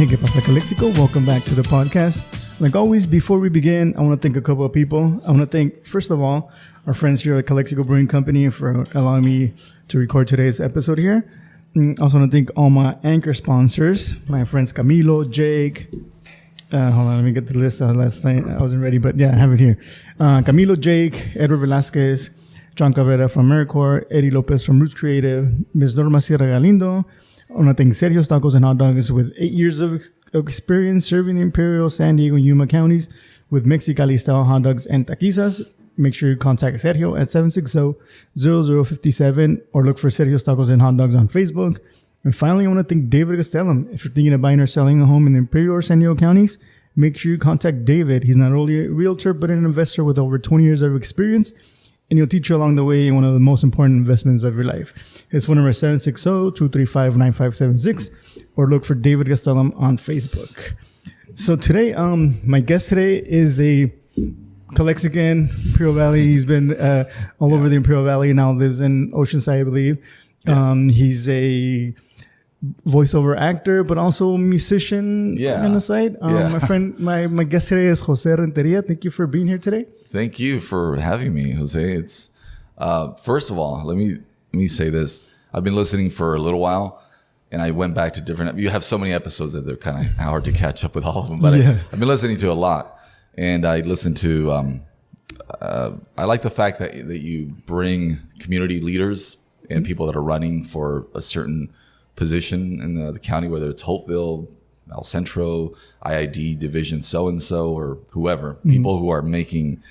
Hey, ¿qué pasa, Calexico? Welcome back to the podcast. Like always, before we begin, I want to thank a couple of people. I want to thank, first of all, our friends here at Calexico Brewing Company for allowing me to record today's episode here. I also want to thank all my anchor sponsors, my friends Camilo, Jake. Hold on, let me get the list out last night. I wasn't ready, but yeah, I have it here. Camilo, Jake, Edward Velasquez, John Cabrera from AmeriCorps, Eddie Lopez from Roots Creative, Ms. Norma Galindo. I want to thank Sergio's Tacos and Hotdogs with 8 years of experience serving the Imperial, San Diego, and Yuma counties with Mexicali style hot dogs and taquizas. Make sure you contact Sergio at 760-0057 or look for Sergio's Tacos and Hot Dogs on Facebook. And finally, I want to thank David Gastelum. If you're thinking of buying or selling a home in the Imperial or San Diego counties, make sure you contact David. He's not only a realtor, but an investor with over 20 years of experience. And he'll teach you along the way one of the most important investments of your life. His phone number is 760-235-9576 or look for David Gastelum on Facebook. So today, my guest today is a Calexican, Imperial Valley. He's been all over the Imperial Valley, now lives in Oceanside, I believe. He's a voiceover actor, but also a musician on the side. My friend, my guest today is Jose Renteria. Thank you for being here today. Thank you for having me, Jose. It's first of all, let me say this. I've been listening for a little while, and I went back to different. You have so many episodes that they're kind of hard to catch up with all of them. But I've been listening to a lot, and I listen to. I like the fact that you bring community leaders and people that are running for a certain position in the county, whether it's Hopeville, El Centro, IID division, so-and-so, or whoever, people who are making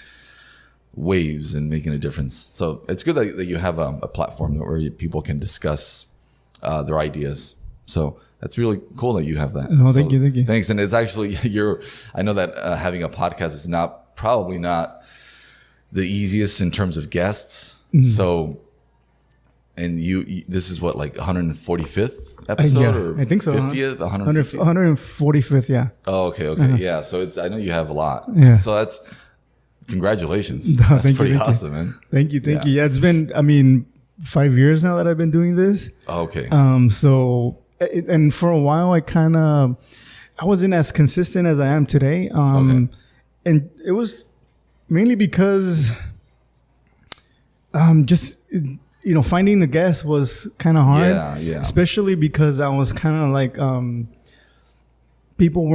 waves and making a difference. So it's good that you have a platform where people can discuss their ideas. So that's really cool that you have that. Oh, thank you. Thanks. And it's actually, I know that having a podcast is probably not the easiest in terms of guests. So, and this is what, like 145th episode or I think so. 50th, 150th? 145th, yeah. Oh, okay. Yeah. So I know you have a lot. Yeah. So that's, congratulations. That's pretty awesome, man. Thank you. Yeah, it's been, 5 years now that I've been doing this. Oh, okay. So, and for a while, I wasn't as consistent as I am today. And it was mainly because, finding the guest was kind of hard. Yeah. Especially because I was kind of like, people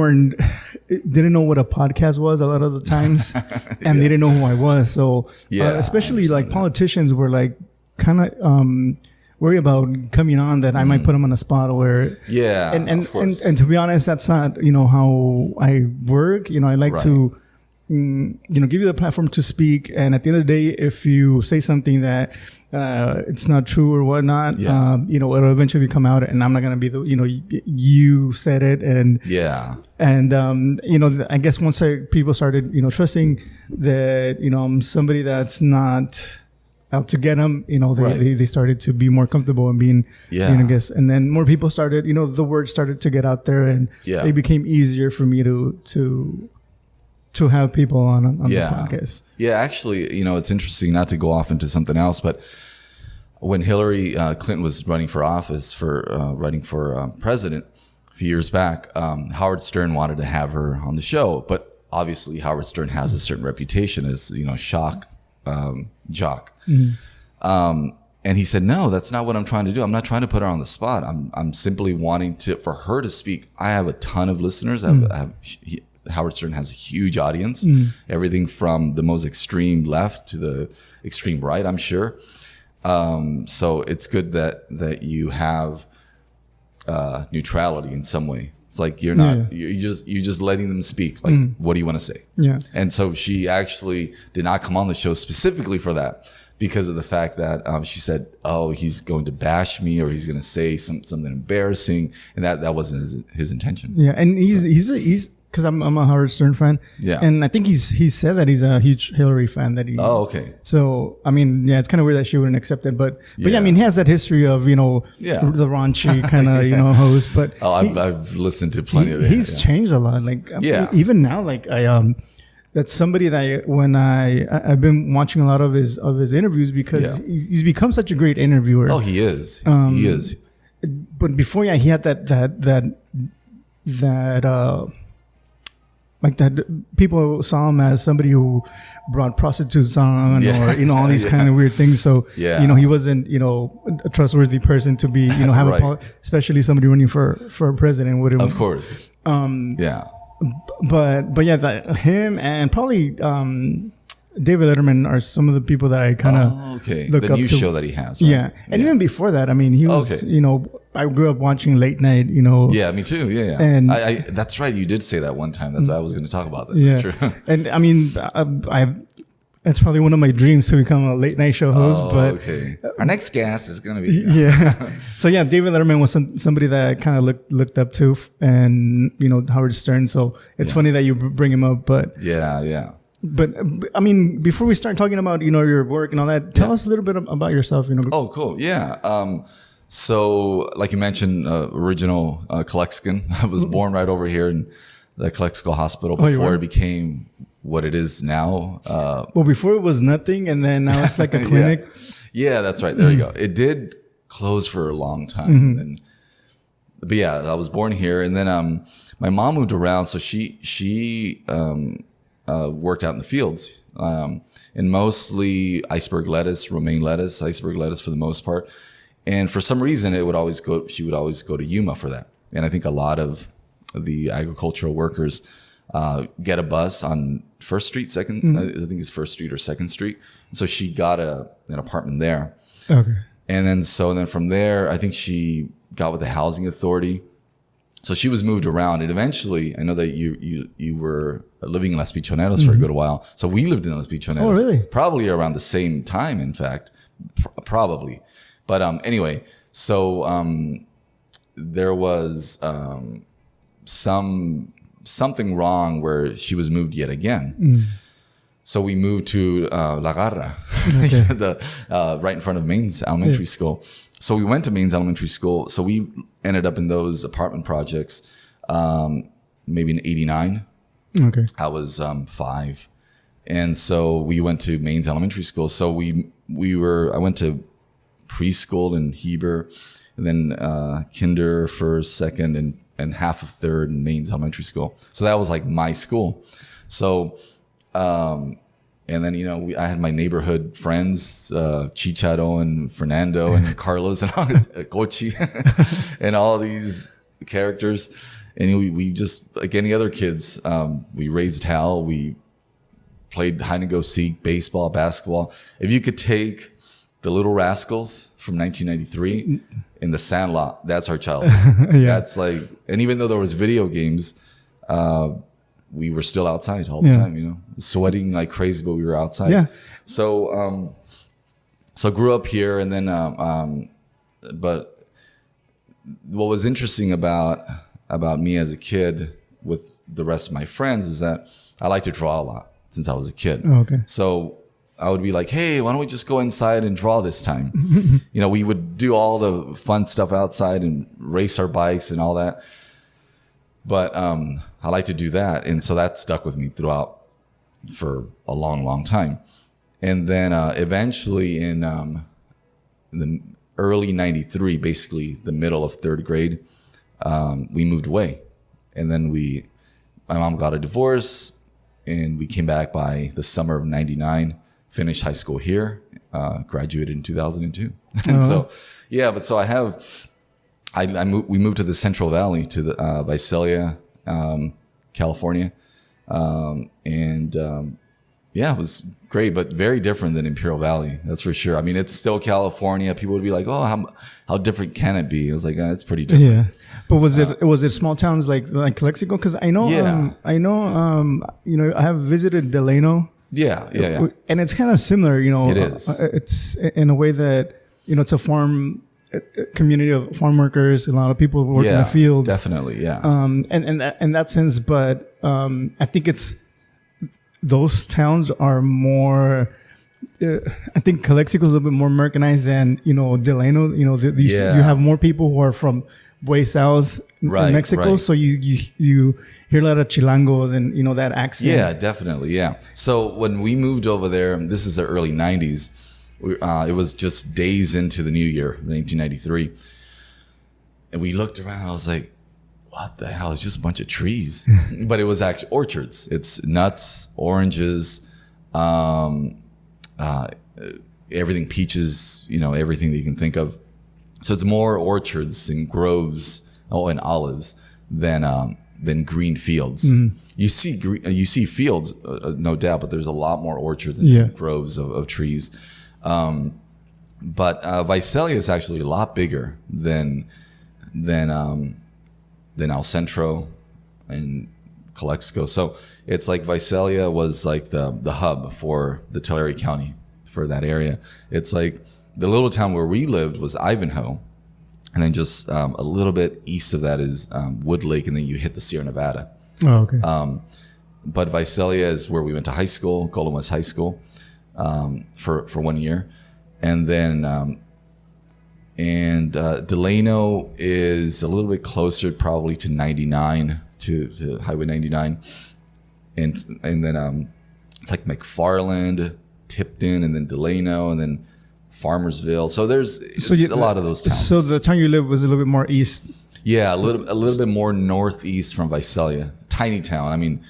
didn't know what a podcast was a lot of the times, and they didn't know who I was. So, especially like politicians were like kind of worried about coming on that I might put them on a spot where, and to be honest, that's not how I work. I like to. Give you the platform to speak, and at the end of the day, if you say something that it's not true or whatnot, it'll eventually come out, and I'm not gonna be you said it, and I guess once people started trusting that I'm somebody that's not out to get them, they started to be more comfortable and being I guess, and then more people started, the word started to get out there, and it became easier for me to have people on the podcast. Yeah, actually, it's interesting, not to go off into something else, but when Hillary Clinton was running for office, running for president a few years back, Howard Stern wanted to have her on the show, but obviously Howard Stern has a certain reputation as, shock jock. And he said, no, that's not what I'm trying to do. I'm not trying to put her on the spot. I'm simply wanting for her to speak. I have a ton of listeners. Howard Stern has a huge audience, everything from the most extreme left to the extreme right, I'm sure. So it's good that you have neutrality in some way. It's like you're just letting them speak. Like, what do you want to say? Yeah. And so she actually did not come on the show specifically for that, because of the fact that she said, "Oh, he's going to bash me, or he's going to say something embarrassing," and that wasn't his intention. Yeah, and he's because I'm a Howard Stern fan. Yeah. And I think he's said that he's a huge Hillary fan. Oh, okay. So, it's kind of weird that she wouldn't accept it. But he has that history of, the raunchy kind of, host. But I've listened to plenty of it. He's changed a lot. Like, even now, like, that's somebody that I've been watching a lot of his interviews, because he's become such a great interviewer. Oh, he is. He is. But before, he had that that like that people saw him as somebody who brought prostitutes on, or all these kind of weird things. So he wasn't a trustworthy person to be have especially somebody running for president would have, of course. But yeah, him and probably David Letterman are some of the people that I kind of look the up new to. show that he has, right? Yeah, and even before that, I mean, he was I grew up watching late night, Yeah, me too. Yeah. And I that's right. You did say that one time. That's why I was going to talk about that. Yeah. That's true. And I mean, it's probably one of my dreams to become a late night show host. But our next guest is going to be So yeah, David Letterman was somebody that I kind of looked up to, and Howard Stern. So it's funny that you bring him up, but yeah. But I mean, before we start talking about your work and all that, tell us a little bit about yourself. Oh, cool. Yeah. So, like you mentioned, original Calexican. I was born right over here in the Calexico Hospital before it became what it is now. Well, before it was nothing, and then now it's like a clinic. Yeah, that's right. There you go. It did close for a long time. But yeah, I was born here, and then my mom moved around, so she worked out in the fields, and mostly iceberg lettuce, romaine lettuce, iceberg lettuce for the most part. And for some reason, she would always go to Yuma for that. And I think a lot of the agricultural workers get a bus on First Street, I think it's First Street or Second Street. So she got an apartment there. Okay. And then from there, I think she got with the housing authority. So she was moved around, and eventually, I know that you were living in Las Pichoneras for a good while. So we lived in Las Pichoneras. Oh, really? Probably around the same time, in fact, probably. But anyway, so there was something wrong where she was moved yet again. So we moved to La Garra, right in front of Maine's Elementary School. So we went to Maine's Elementary School. So we ended up in those apartment projects maybe in 89. Okay. I was 5. And so we went to Maine's Elementary School. So I went to preschool in Heber, and then kinder, first, second, and half of third in Maine's Elementary School. So that was like my school. So, and then, I had my neighborhood friends, Chicharo and Fernando and Carlos and Cochi and all these characters. And we just, like any other kids, we raised hell. We played hide and go seek, baseball, basketball. If you could take The Little Rascals from 1993 in The Sandlot, that's our childhood. That's like, and even though there was video games, we were still outside all the time, sweating like crazy, but we were outside. Yeah. So, grew up here, and then, but what was interesting about me as a kid with the rest of my friends is that I like to draw a lot since I was a kid. Oh, okay. So I would be like, hey, why don't we just go inside and draw this time? We would do all the fun stuff outside and race our bikes and all that. But I like to do that. And so that stuck with me throughout for a long, long time. And then eventually in the early 93, basically the middle of third grade, we moved away. And then my mom got a divorce, and we came back by the summer of 99. Finished high school here, graduated in 2002. And so we moved to the Central Valley, to the Visalia, California. It was great, but very different than Imperial Valley. That's for sure. I mean, it's still California. People would be like, oh, how different can it be? It was like, it's pretty different. Yeah. But was it small towns like Calexico? Because I know, I have visited Delano. Yeah. And it's kind of similar, It is. It's in a way that, it's a farm community of farm workers. A lot of people work in the field. Definitely, yeah. In that sense, but I think those towns are more. I think Calexico is a little bit more Americanized than Delano. You have more people who are from way south in Mexico, so you hear a lot of chilangos and that accent. Yeah, definitely. Yeah. So when we moved over there, this is the early 90s. It was just days into the new year, 1993, and we looked around. I was like, what the hell? It's just a bunch of trees. But it was actually orchards. It's nuts, oranges, everything, peaches, everything that you can think of. So it's more orchards and groves, and olives than green fields. You see fields, no doubt, but there's a lot more orchards and groves of trees. But Visalia is actually a lot bigger than El Centro and Calexico. So it's like Visalia was like the hub for the Tulare County, for that area. It's like the little town where we lived was Ivanhoe. And then just a little bit east of that is Wood Lake, and then you hit the Sierra Nevada. Oh, okay. But Visalia is where we went to high school, Golden West High School, for 1 year. And then Delano is a little bit closer probably to 99, to Highway 99. And then it's like McFarland, Tipton, and then Delano, and then Farmersville. So there's a lot of those towns. So the town you lived was a little bit more east. Yeah, a little bit more northeast from Visalia. Tiny town. I mean,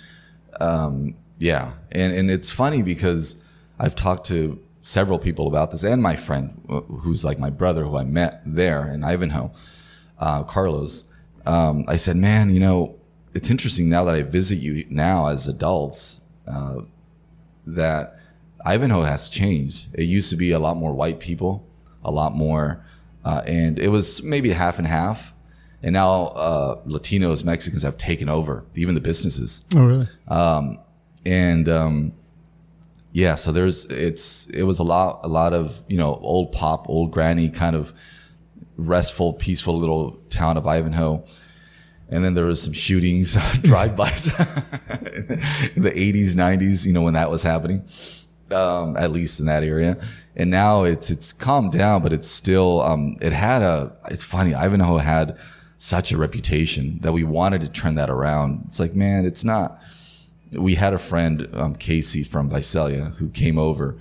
yeah. And it's funny because I've talked to several people about this, and my friend, who's like my brother, who I met there in Ivanhoe, Carlos. I said, man, it's interesting now that I visit you now as adults, that Ivanhoe has changed. It used to be a lot more white people, a lot more, and it was maybe half and half. And now Latinos, Mexicans have taken over, even the businesses. Oh, really? Yeah, so it was a lot of, old pop, old granny kind of restful, peaceful little town of Ivanhoe. And then there was some shootings, drive-bys in the 80s, 90s, when that was happening. At least in that area. And now it's calmed down, but it's still, it's funny. Ivanhoe had such a reputation that we wanted to turn that around. It's like, man, it's not. We had a friend, Casey from Visalia, who came over,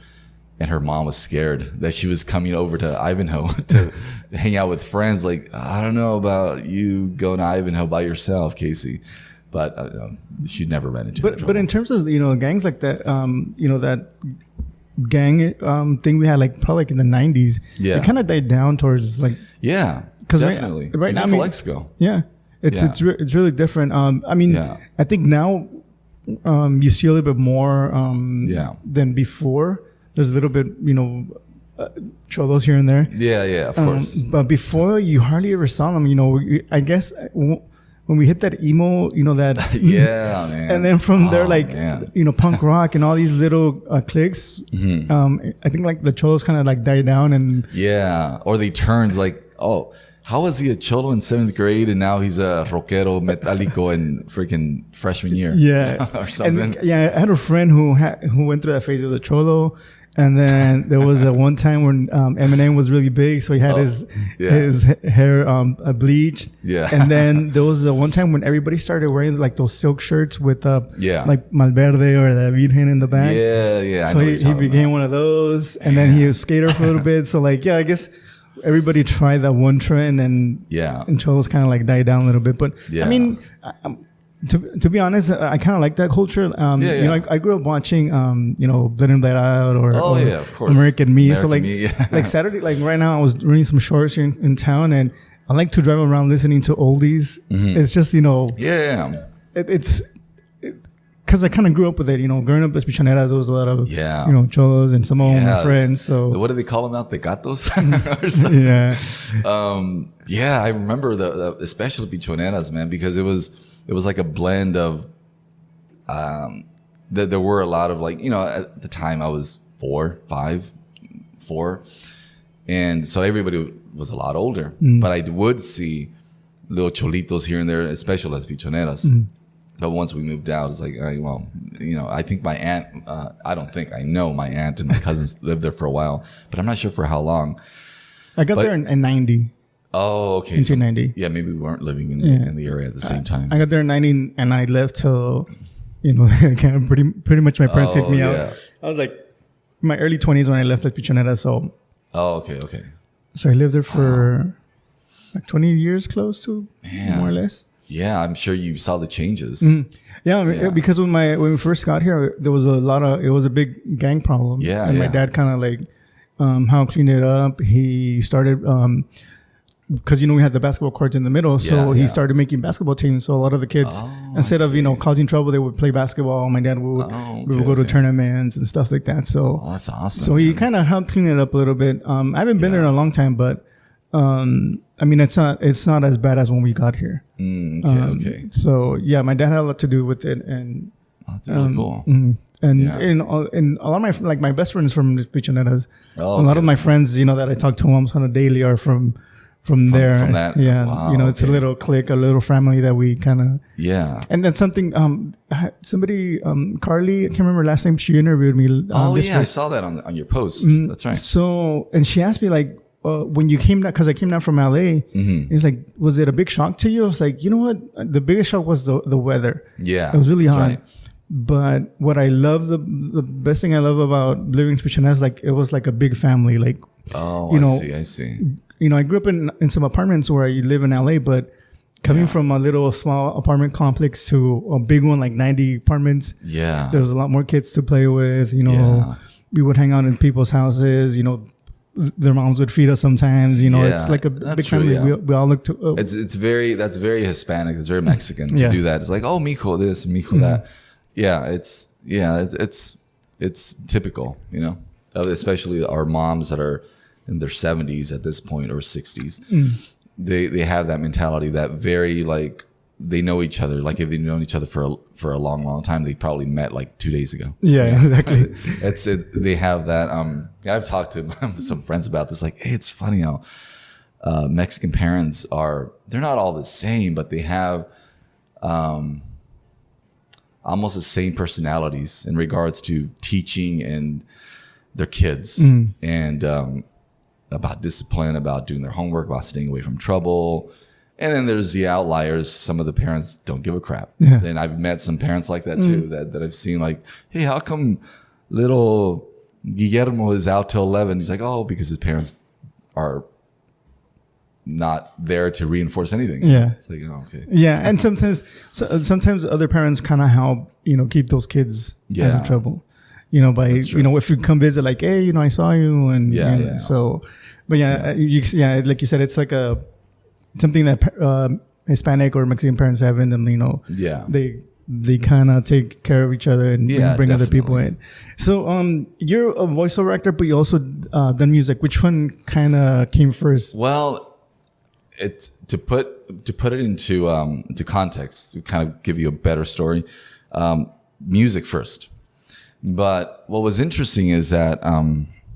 and her mom was scared that she was coming over to Ivanhoe to hang out with friends. Like, I don't know about you going to Ivanhoe by yourself, Casey. But she'd never ran into trouble. But in terms of gangs like that, that gang thing we had probably in the 90s, it kind of died down towards definitely right now, Calexico. It's really different. I think now you see a little bit more than before. There's a little bit cholos here and there. Of course. But before, you hardly ever saw them. I guess. When we hit that emo, that yeah, man. And then from there, punk rock and all these little cliques. Mm-hmm. I think the cholos kind of died down, and or they turned how was he a cholo in 7th grade and now he's a rockero metálico in freaking freshman year? Or something. And, I had a friend who went through that phase of the cholo. And then there was one time when Eminem was really big, so he had his hair bleached. Yeah. And then there was one time when everybody started wearing those silk shirts with Malverde or the Virgen in the back. Yeah. So he became one of those, and then he was skater for a little bit. So I guess everybody tried that one trend, and cholos kind of died down a little bit. But I mean. To be honest, I kind of like that culture. I grew up watching, Blood and Blade Out or of course, American Me. So Me, Saturday, right now I was running some shorts here in town, and I like to drive around listening to oldies. Mm-hmm. It's just, it's because I kind of grew up with it. Growing up as Pichoneras, there was a lot of, cholos and some of my friends. So what do they call them out? The gatos or something? I remember especially Pichoneras, man, because it was like a blend of, there were a lot of at the time I was 4. And so everybody was a lot older, but I would see little cholitos here and there, especially as Pichoneras. But once we moved out, it's I think my aunt, I know my aunt and my cousins lived there for a while, but I'm not sure for how long. I got there in 90. Oh, okay. 1990. So, maybe we weren't living in the area at the same time. I got there in 90 and I left till, kind of pretty much my parents took me out. I was in my early 20s when I left Pichonera. So. Oh, okay. So I lived there for 20 years close to, more or less. Yeah, I'm sure you saw the changes. Yeah, because when we first got here, there was it was a big gang problem. Yeah, and my dad kind of like how cleaned it up. He started because we had the basketball courts in the middle, so he started making basketball teams. So a lot of the kids, instead of causing trouble, they would play basketball. My dad would we would go to tournaments and stuff like that. So that's awesome. So he kind of helped clean it up a little bit. I haven't been there in a long time, but I mean it's not as bad as when we got here. Okay. So yeah, my dad had a lot to do with it, and that's really cool. And a lot of my best friends from Pichoneras, a lot of my friends that I talk to almost on a daily are from there. From that. Yeah. Wow, it's a little clique, a little family that we kind of. Yeah. And then something, somebody, Carly, I can't remember last name, she interviewed me. I saw that on your post. That's right. So, and she asked me like, when you came down, because I came down from LA, it's like, was it a big shock to you? I was like, you know what? The biggest shock was the weather. Yeah. It was really hot. Right. But what I love, the best thing I love about living in Pichoneras, like it was like a big family. Like, I see. I grew up in some apartments where I live in LA, but coming from a little small apartment complex to a big one, like 90 apartments. Yeah. There's a lot more kids to play with, we would hang out in people's houses, their moms would feed us sometimes, it's like a big family. Yeah. We all look to, that's very Hispanic. It's very Mexican to do that. It's like, oh, mijo this, mijo that. Yeah. It's typical, especially our moms that are in their 70s at this point or 60s. They have that mentality that very like they know each other. Like if they've known each other for a long time, they probably met like 2 days ago. Yeah, exactly. That's it. They have that. I've talked to some friends about this. Like, hey, it's funny how Mexican parents they're not all the same, but they have almost the same personalities in regards to teaching and their kids and about discipline, about doing their homework, about staying away from trouble. And then there's the outliers. Some of the parents don't give a crap. Yeah. And I've met some parents like that too, that I've seen like, hey, how come little Guillermo is out till 11? He's like, oh, because his parents are not there to reinforce anything. Yeah. It's like, oh, okay. Yeah. And sometimes other parents kind of help, keep those kids out of trouble. If you come visit, like, hey, I saw you, and so, but like you said, it's like something that Hispanic or Mexican parents have in them. They kind of take care of each other and bring other people in. So, you're a voiceover actor, but you also done music. Which one kind of came first? Well, it's to put it into context, to kind of give you a better story. Music first. But what was interesting is that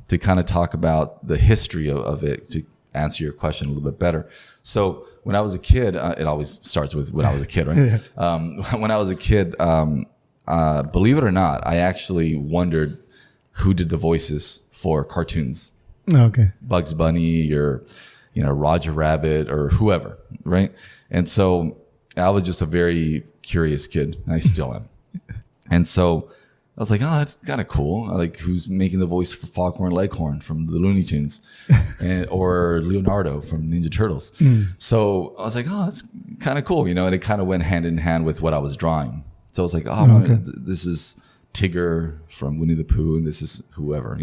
to kind of talk about the history of it, to answer your question a little bit better. So when I was a kid, it always starts with when I was a kid, right? When I was a kid, believe it or not, I actually wondered who did the voices for cartoons. Okay. Bugs Bunny or, Roger Rabbit or whoever, right? And so I was just a very curious kid. I still am. And so I was like, oh, that's kind of cool. Like, who's making the voice for Foghorn Leghorn from the Looney Tunes, or Leonardo from Ninja Turtles? So I was like, oh, that's kind of cool, and it kind of went hand in hand with what I was drawing. So I was like, this is Tigger from Winnie the Pooh, and this is whoever,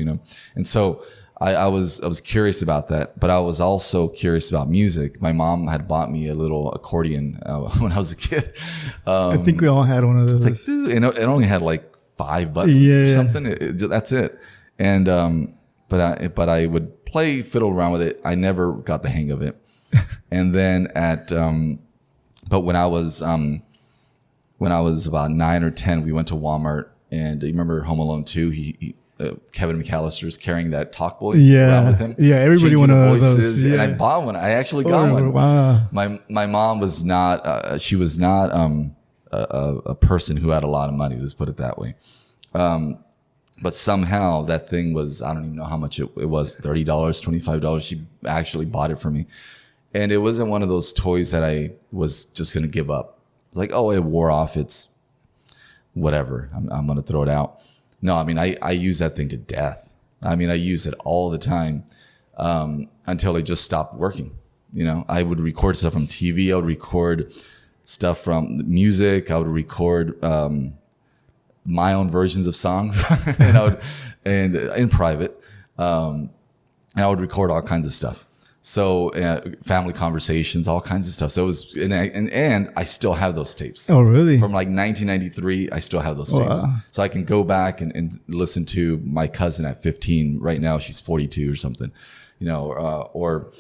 And so I was curious about that, but I was also curious about music. My mom had bought me a little accordion when I was a kid. I think we all had one of those. It's like, dude, it only had like 5 buttons or something. That's it. And but I would play fiddle around with it. I never got the hang of it. And then but when I was about 9 or 10, we went to Walmart, and you remember Home Alone 2? Kevin McAllister's carrying that talk boy around with him. Yeah, everybody wanted voices, those. Yeah. And I bought one. I actually got one. Wow. My mom was not. She was not a person who had a lot of money. Let's put it that way. But somehow that thing was, I don't even know how much it was, $30, $25. She actually bought it for me. And it wasn't one of those toys that I was just going to give up. It's like, oh, it wore off. It's whatever. I'm going to throw it out. No, I mean, I use that thing to death. I mean, I use it all the time until it just stopped working. I would record stuff from TV. I would record stuff from music. I would record my own versions of songs, and in private, and I would record all kinds of stuff. So family conversations, all kinds of stuff. So it was, and I still have those tapes. Oh, really? From like 1993, I still have those tapes. Wow. So I can go back and listen to my cousin at 15. Right now, she's 42 or something, or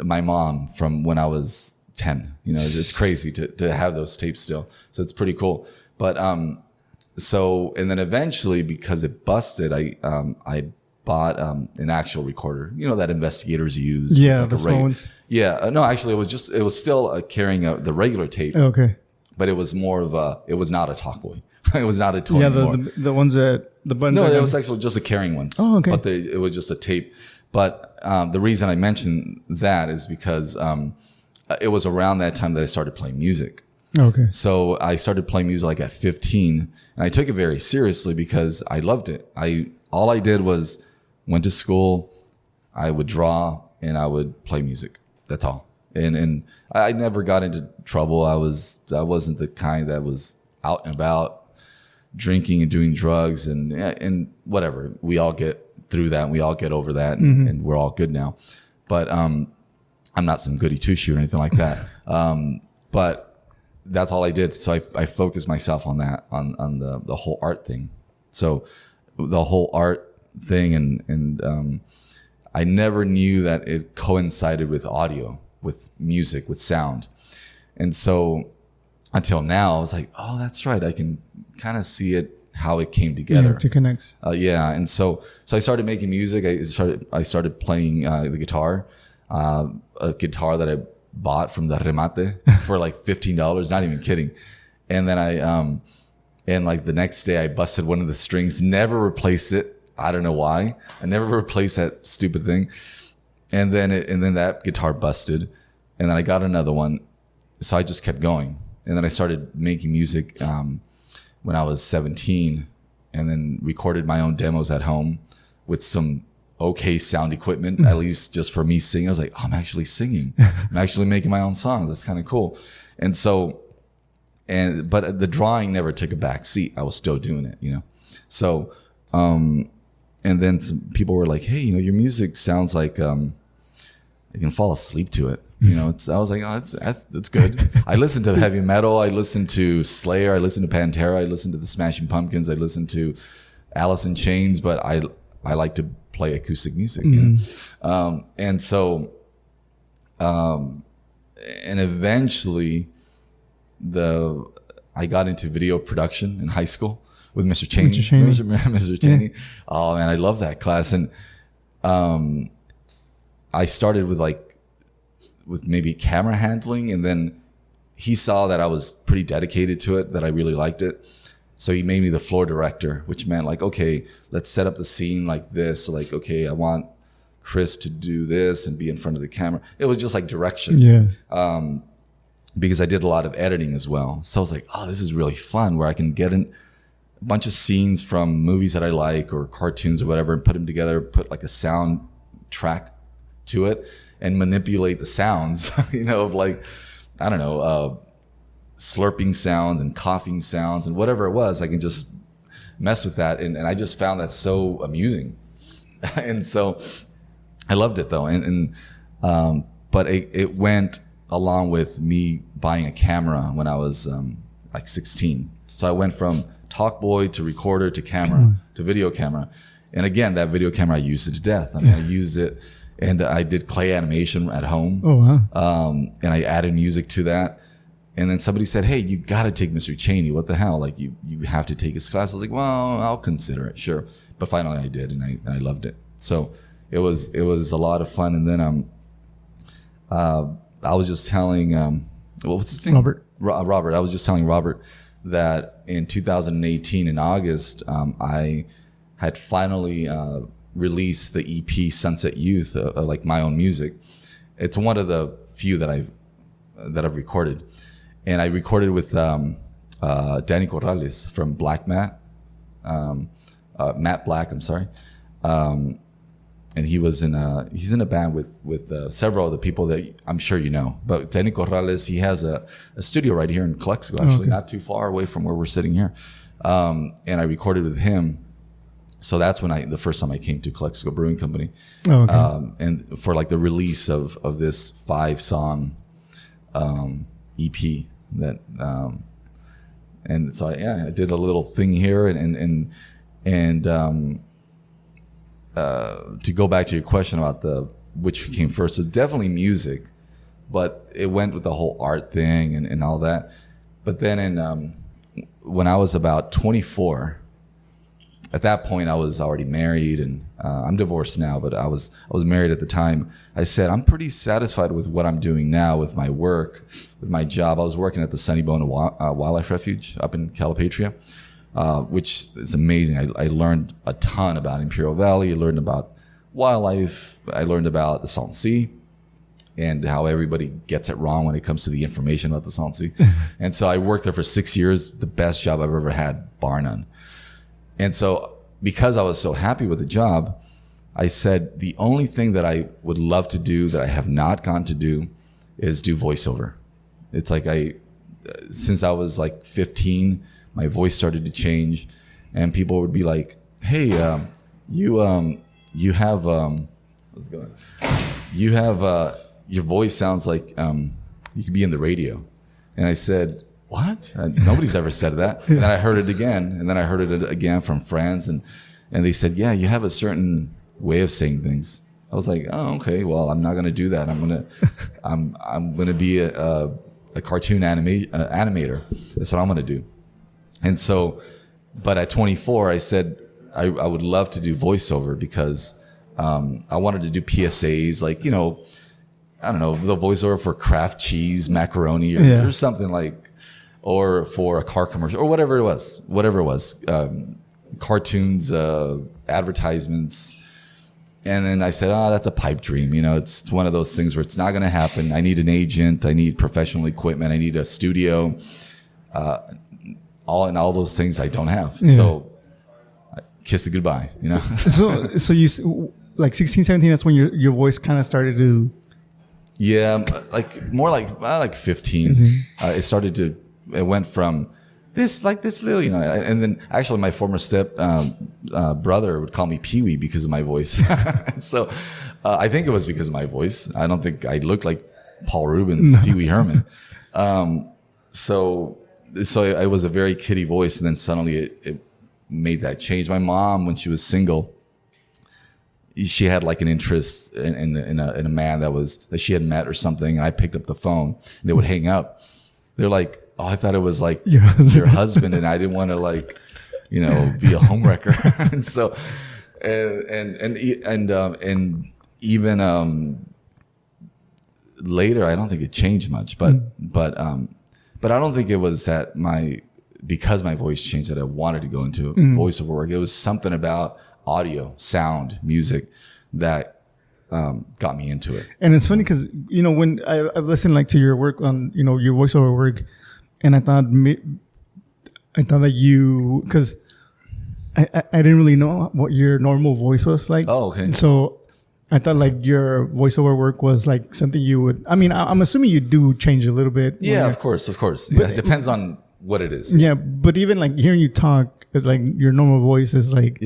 my mom from when I was 10. It's crazy to have those tapes still. So it's pretty cool. But so, and then eventually, because it busted, I bought an actual recorder, that investigators use. Yeah, like the small ones. Yeah, no, actually, it was still carrying the regular tape. Okay. But it was more of it was not a Talkboy. It was not a toy anymore. the ones that the buttons. No, it was actually just the carrying ones. Oh, okay. But it was just a tape. But the reason I mentioned that is because it was around that time that I started playing music. Okay. So I started playing music like at 15, and I took it very seriously because I loved it. All I did was went to school, I would draw, and I would play music. That's all. And I never got into trouble. I wasn't the kind that was out and about drinking and doing drugs and whatever. We all get through that, and we all get over that, and we're all good now. But I'm not some goody two shoe or anything like that. But that's all I did. So I focused myself on that, on the whole art thing. So the whole art thing, and I never knew that it coincided with audio, with music, with sound. And so until now, I was like, oh, that's right. I can kind of see it, how it came together. Yeah, to connect. Yeah. And so I started making music. I started playing the guitar, a guitar that I bought from the remate for like $15, not even kidding. And then and like the next day I busted one of the strings, never replaced it. I don't know why. I never replaced that stupid thing. And then that guitar busted, and then I got another one. So I just kept going. And then I started making music when I was 17, and then recorded my own demos at home with some okay sound equipment, at least just for me singing. I was like, oh, I'm actually singing. I'm actually making my own songs. That's kind of cool. And so, but the drawing never took a back seat. I was still doing it, So, and then some people were like, hey, your music sounds like you can fall asleep to it. I was like, oh, that's good. I listened to heavy metal. I listened to Slayer. I listened to Pantera. I listened to the Smashing Pumpkins. I listened to Alice in Chains, but I like to play acoustic music. And so, and eventually I got into video production in high school with Mr. Cheney. Mr. Cheney. Yeah. Oh man, I love that class. And I started with maybe camera handling, and then he saw that I was pretty dedicated to it, that I really liked it. So he made me the floor director, which meant like, okay, let's set up the scene like this. So like, okay, I want Chris to do this and be in front of the camera. It was just like direction. Yeah. Because I did a lot of editing as well. So I was like, oh, this is really fun, where I can get in a bunch of scenes from movies that I like or cartoons or whatever, and put them together, put like a sound track to it, and manipulate the sounds, of like, I don't know, slurping sounds and coughing sounds and whatever it was. I can just mess with that. And I just found that so amusing. And so I loved it though. But it went along with me buying a camera when I was like 16. So I went from Talkboy to recorder to camera to video camera. And again, that video camera, I used it to death. I mean, I used it, and I did clay animation at home. Oh, wow. And I added music to that. And then somebody said, hey, you got to take Mr. Cheney. What the hell? Like, you have to take his class. I was like, well, I'll consider it. Sure. But finally I did, and I loved it. So it was a lot of fun. And then I was just telling, what's his name? Robert. I was just telling Robert that in 2018 in August, I had finally released the EP Sunset Youth, like my own music. It's one of the few that I've recorded. And I recorded with Danny Corrales from Black Matt, Matt Black, I'm sorry. And he was he's in a band with several of the people that I'm sure you know. But Danny Corrales, he has a studio right here in Calexico, actually, not too far away from where we're sitting here. And I recorded with him. So that's when the first time I came to Calexico Brewing Company. Oh, okay. And for like the release of this 5-song EP that, and so I did a little thing here and to go back to your question about which came first, so definitely music, but it went with the whole art thing and all that. But then when I was about 24, at that point I was already married, and I'm divorced now, but I was married at the time. I said, I'm pretty satisfied with what I'm doing now with my work, with my job. I was working at the Sunnybone Wildlife Refuge up in Calipatria, which is amazing. I learned a ton about Imperial Valley. I learned about wildlife. I learned about the Salton Sea and how everybody gets it wrong when it comes to the information about the Salton Sea. And so I worked there for 6 years, the best job I've ever had, bar none. And so because I was so happy with the job, I said the only thing that I would love to do that I have not gone to do is do voiceover. It's like since I was like 15, my voice started to change, and people would be like, "Hey, you have what's going on? You have your voice sounds like you could be in the radio." And I said, "What? Nobody's ever said that." And then I heard it again, and then I heard it again from friends, and they said, "Yeah, you have a certain way of saying things." I was like, "Oh, okay. Well, I'm not gonna do that. I'm gonna be a cartoon animator. That's what I'm gonna do." And so, but at 24, I said I would love to do voiceover because I wanted to do PSAs, like, you know, I don't know, the voiceover for Kraft cheese macaroni or something like, or for a car commercial or whatever it was, cartoons, advertisements. And then I said, that's a pipe dream. You know, it's one of those things where it's not going to happen. I need an agent. I need professional equipment. I need a studio. All those things I don't have. Yeah. So I kiss it goodbye, you know? so you, like 16, 17, that's when your voice kind of started to. Yeah. Like more like 15. Mm-hmm. It went from this little, you know, and then actually my former brother would call me Pee-wee because of my voice. So I think it was because of my voice. I don't think I looked like Paul Rubens, Pee-wee Herman. So it was a very kiddie voice, and then suddenly it made that change. My mom, when she was single, she had like an interest in a man that she had met or something, and I picked up the phone. And they would hang up. They're like, "Oh, I thought it was like your husband," and I didn't want to, like, you know, be a homewrecker. And so, and even later, I don't think it changed much, but I don't think it was that because my voice changed that I wanted to go into voiceover work. It was something about audio, sound, music that got me into it. And it's funny because, you know, when I've listened like to your work on, you know, your voiceover work, and I thought that you, because I didn't really know what your normal voice was like. Oh, okay. So I thought like your voiceover work was like something you would, I mean, I'm assuming you do change a little bit. Yeah, of course. Yeah, it depends on what it is. Yeah, but even like hearing you talk, like your normal voice is like,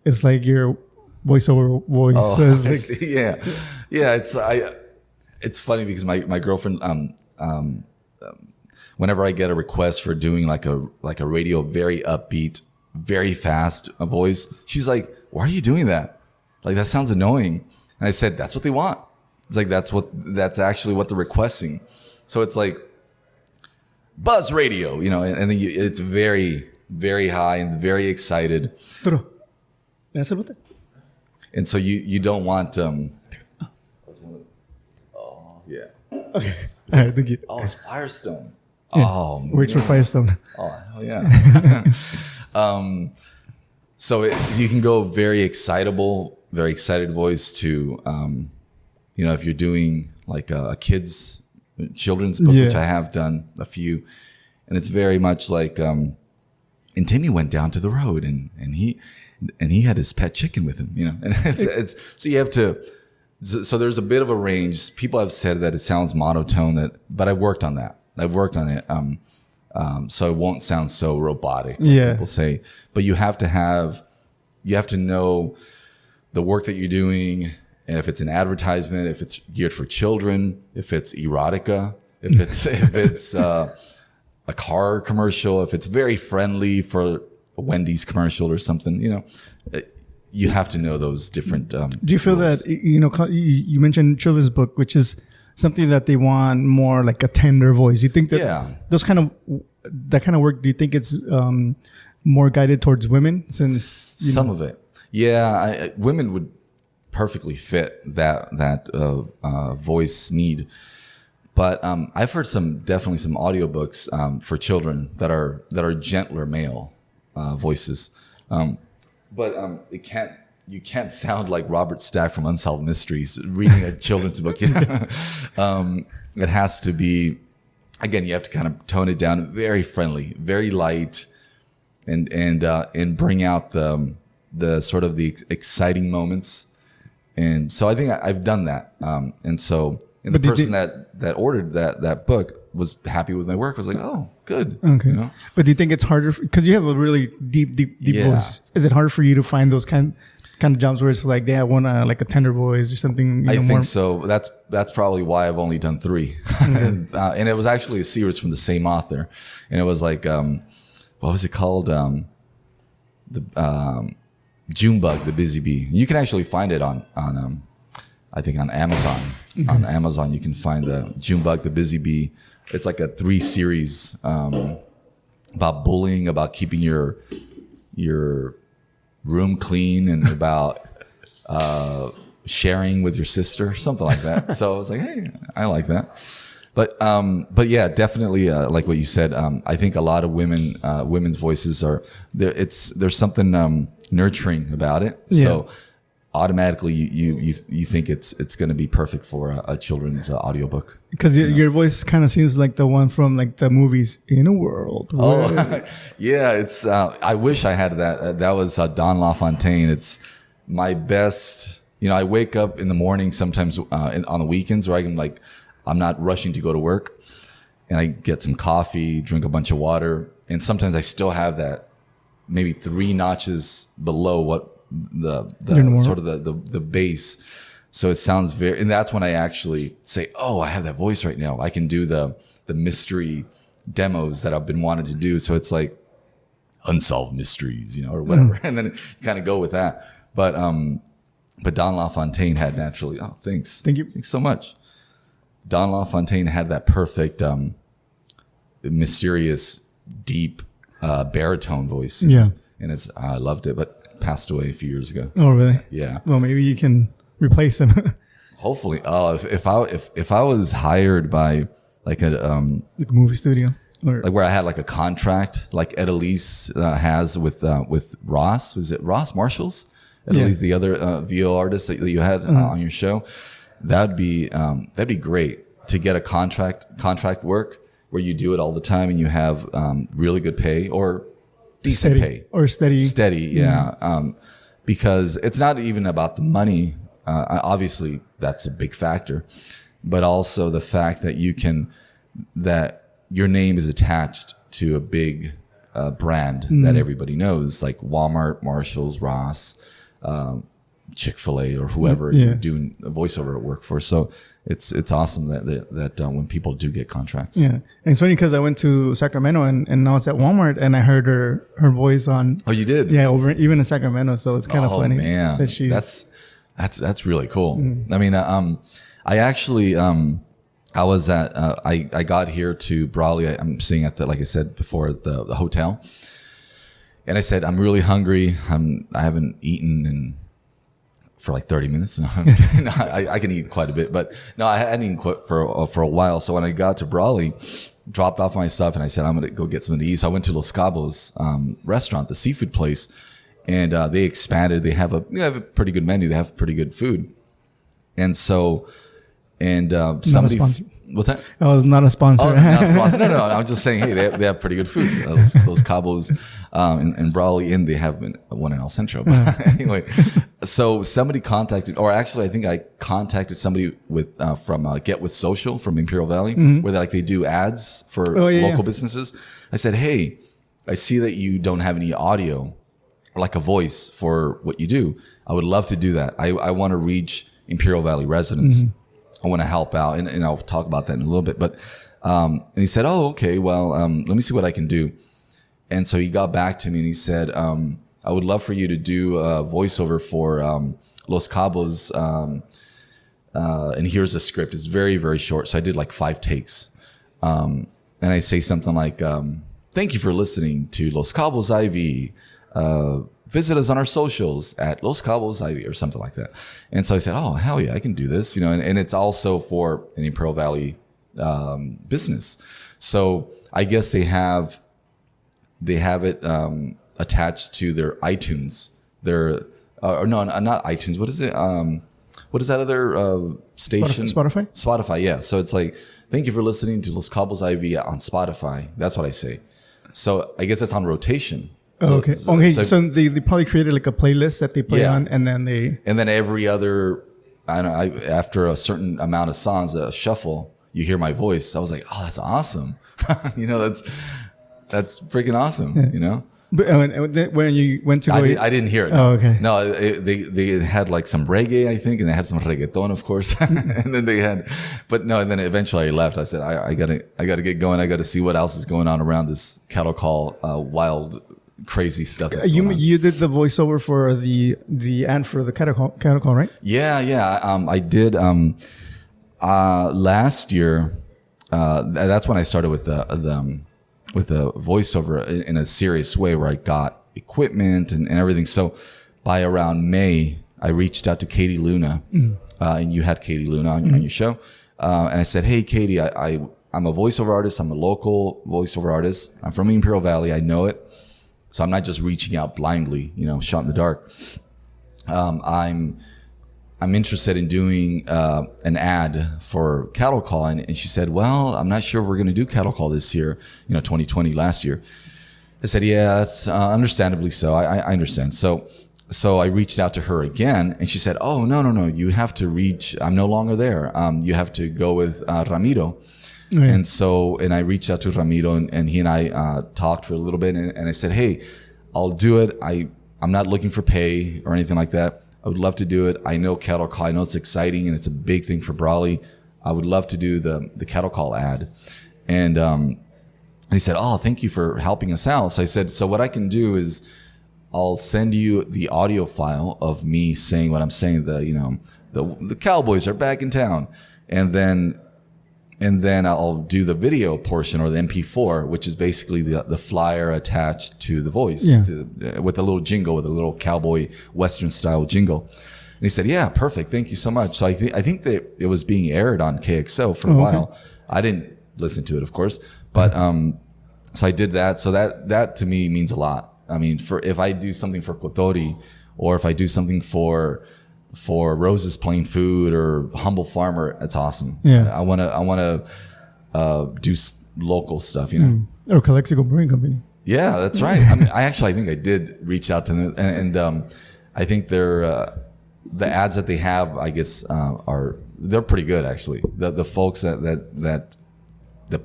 it's like your voiceover voice. Oh, is like, yeah. It's funny because my girlfriend, whenever I get a request for doing like a radio, very upbeat, very fast voice, she's like, "Why are you doing that? Like, that sounds annoying." And I said, "That's what they want." It's like, that's actually what they're requesting. So it's like buzz radio, you know, and then it's very, very high and very excited. And so you don't want, oh yeah. Okay. All right, thank you. Oh, it's Firestone. Yeah. Oh, man. Wait for Firestone. Oh, yeah. So you can go very excited voice to, you know, if you're doing like a children's book, which I have done a few, and it's very much like, and Timmy went down to the road and and he had his pet chicken with him, and it's so you have to. So there's a bit of a range. People have said that it sounds monotone, but I've worked on that. I've worked on it, so it won't sound so robotic. Like people say, but you have to know the work that you're doing, and if it's an advertisement, if it's geared for children, if it's erotica, if it's a car commercial, if it's very friendly for a Wendy's commercial or something, you have to know those different. Do you feel rules. That you mentioned children's book, which is something that they want more like a tender voice? You think that that kind of work? Do you think it's more guided towards women? Since some of it, women would perfectly fit that voice need. But I've heard definitely some audiobooks for children that are gentler male voices. But you can't sound like Robert Stack from Unsolved Mysteries reading a children's book. It has to be, again, you have to kind of tone it down, very friendly, very light, and bring out the sort of the exciting moments. And so I think I've done that. And the person that ordered that book was happy with my work, was like, oh, good. Okay. But do you think it's harder because you have a really deep voice? Is it harder for you to find those kind of jobs where it's like, I want like a tender voice or something? I think so. That's probably why I've only done 3. And it was actually a series from the same author. And it was like, what was it called? The Junebug, the Busy Bee. You can actually find it on I think on Amazon. Mm-hmm. On Amazon, you can find the Junebug, the Busy Bee. It's like a 3 series about bullying, about keeping your room clean, and about sharing with your sister, something like that. So I was like, hey, I like that. But yeah, definitely like what you said. I think a lot of women's voices are there. There's something nurturing about it. Yeah. So automatically you think it's going to be perfect for a children's audiobook. Because your voice kind of seems like the one from like the movies In a World. Yeah, it's I wish I had that. That was Don LaFontaine. It's my best. I wake up in the morning sometimes on the weekends where I'm not rushing to go to work, and I get some coffee, drink a bunch of water, and sometimes I still have that maybe 3 notches below what the sort of the base. So it sounds and that's when I actually say, oh, I have that voice right now. I can do the mystery demos that I've been wanting to do. So it's like Unsolved Mysteries, or whatever. And then you kind of go with that. But Don LaFontaine had naturally, thank you. Thanks so much. Don LaFontaine had that perfect, mysterious, deep, baritone voice. Yeah. And I loved it, but passed away a few years ago. Oh, really? Yeah. Well, maybe you can replace him. Hopefully. Oh, if I was hired by like a movie studio, or like where I had like a contract, like Ed Elise has with Ross. Was it Ross Marshalls? Ed Elise, the other VO artist that you had on your show. That'd be great to get a contract work where you do it all the time and you have really good pay or decent pay or steady. Yeah. Because it's not even about the money. Obviously that's a big factor, but also the fact that that your name is attached to a big brand that everybody knows, like Walmart, Marshalls, Ross, Chick-fil-A, or whoever you're doing voiceover work for. So it's awesome that when people do get contracts. Yeah. And it's funny because I went to Sacramento and I was at Walmart and I heard her voice on. Oh, you did? Yeah, even in Sacramento. So it's kind of funny. Oh man, that's really cool. I mean, I actually I was at I got here to Brawley. I'm staying at like I said before, the hotel, and I said I'm really hungry. I haven't eaten for like 30 minutes. No, I can eat quite a bit, but no, I hadn't eaten for a while. So when I got to Brawley, dropped off my stuff, and I said I'm gonna go get something to eat. So I went to Los Cabos restaurant, the seafood place, and they expanded. They have a pretty good menu. They have pretty good food, and so And Not a somebody, sponsor. what's that? I was not a sponsor. Oh, not sponsored. No. I'm just saying, hey, they have pretty good food. Those Cabos in Brawley, and they have one in El Centro. But anyway, so somebody contacted, or actually, I think I contacted somebody with from Get With Social from Imperial Valley, where they do ads for local businesses. I said, hey, I see that you don't have any audio or like a voice for what you do. I would love to do that. I want to reach Imperial Valley residents. I want to help out, and I'll talk about that in a little bit. But and he said, "Oh, okay. Well, let me see what I can do." And so he got back to me and he said, "I would love for you to do a voiceover for Los Cabos, and here's a script. It's very, very short. So I did like 5 takes, and I say something like, "Thank you for listening to Los Cabos IV. Visit us on our socials at Los Cabos IV," or something like that. And so I said, "Oh, hell yeah, I can do this," and it's also for an Imperial Valley business. So I guess they have it attached to their iTunes. Their no, not iTunes. What is it? What is that other station? Spotify. Yeah. So it's like, "Thank you for listening to Los Cabos IV on Spotify." That's what I say. So I guess that's on rotation. So, okay. So they probably created like a playlist that they play on, and then every other, I don't know, after a certain amount of songs, a shuffle, you hear my voice. I was like, "Oh, that's awesome!" That's freaking awesome. But when you went to go, I didn't hear it. Oh, okay. No, they had like some reggae, I think, and they had some reggaeton, of course, and then they had, but no, and then eventually I left. I said, I gotta get going. I gotta see what else is going on around this cattle call, wild, crazy stuff. You did the voiceover for the ad for the cattle call, right? Yeah. I did last year. That's when I started with the voiceover in a serious way, where I got equipment and everything. So by around May, I reached out to Katie Luna, and you had Katie Luna on your show, and I said, "Hey, Katie, I'm a voiceover artist. I'm a local voiceover artist. I'm from Imperial Valley. I know it. So I'm not just reaching out blindly, shot in the dark. I'm interested in doing an ad for cattle call." And she said, "Well, I'm not sure if we're going to do cattle call this year, 2020, last year." I said, "Yeah, that's understandably so. I understand." So I reached out to her again, and she said, "Oh, no. You have to reach, I'm no longer there. You have to go with Ramiro." Right. And I reached out to Ramiro, and he and I talked for a little bit, and I said, "Hey, I'll do it. I'm not looking for pay or anything like that. I would love to do it. I know cattle call. I know it's exciting and it's a big thing for Brawley. I would love to do the cattle call ad." And he said, "Oh, thank you for helping us out." So I said, "So what I can do is I'll send you the audio file of me saying what I'm saying. The Cowboys are back in town, and then I'll do the video portion, or the MP4, which is basically the flyer attached to the voice, with a little jingle, with a little cowboy Western style jingle." And he said, "Yeah, perfect. Thank you so much." So I think that it was being aired on KXO for a while. I didn't listen to it, of course, but so I did that. So that to me means a lot. I mean, if I do something for Kotori, or if I do something for Rose's Plain Food or Humble Farmer, it's awesome. Yeah, I want to do local stuff, Or Calexico Brewing Company. Yeah, that's right. I mean, I think I did reach out to them, and I think the ads that they have, I guess, they're pretty good actually. The folks that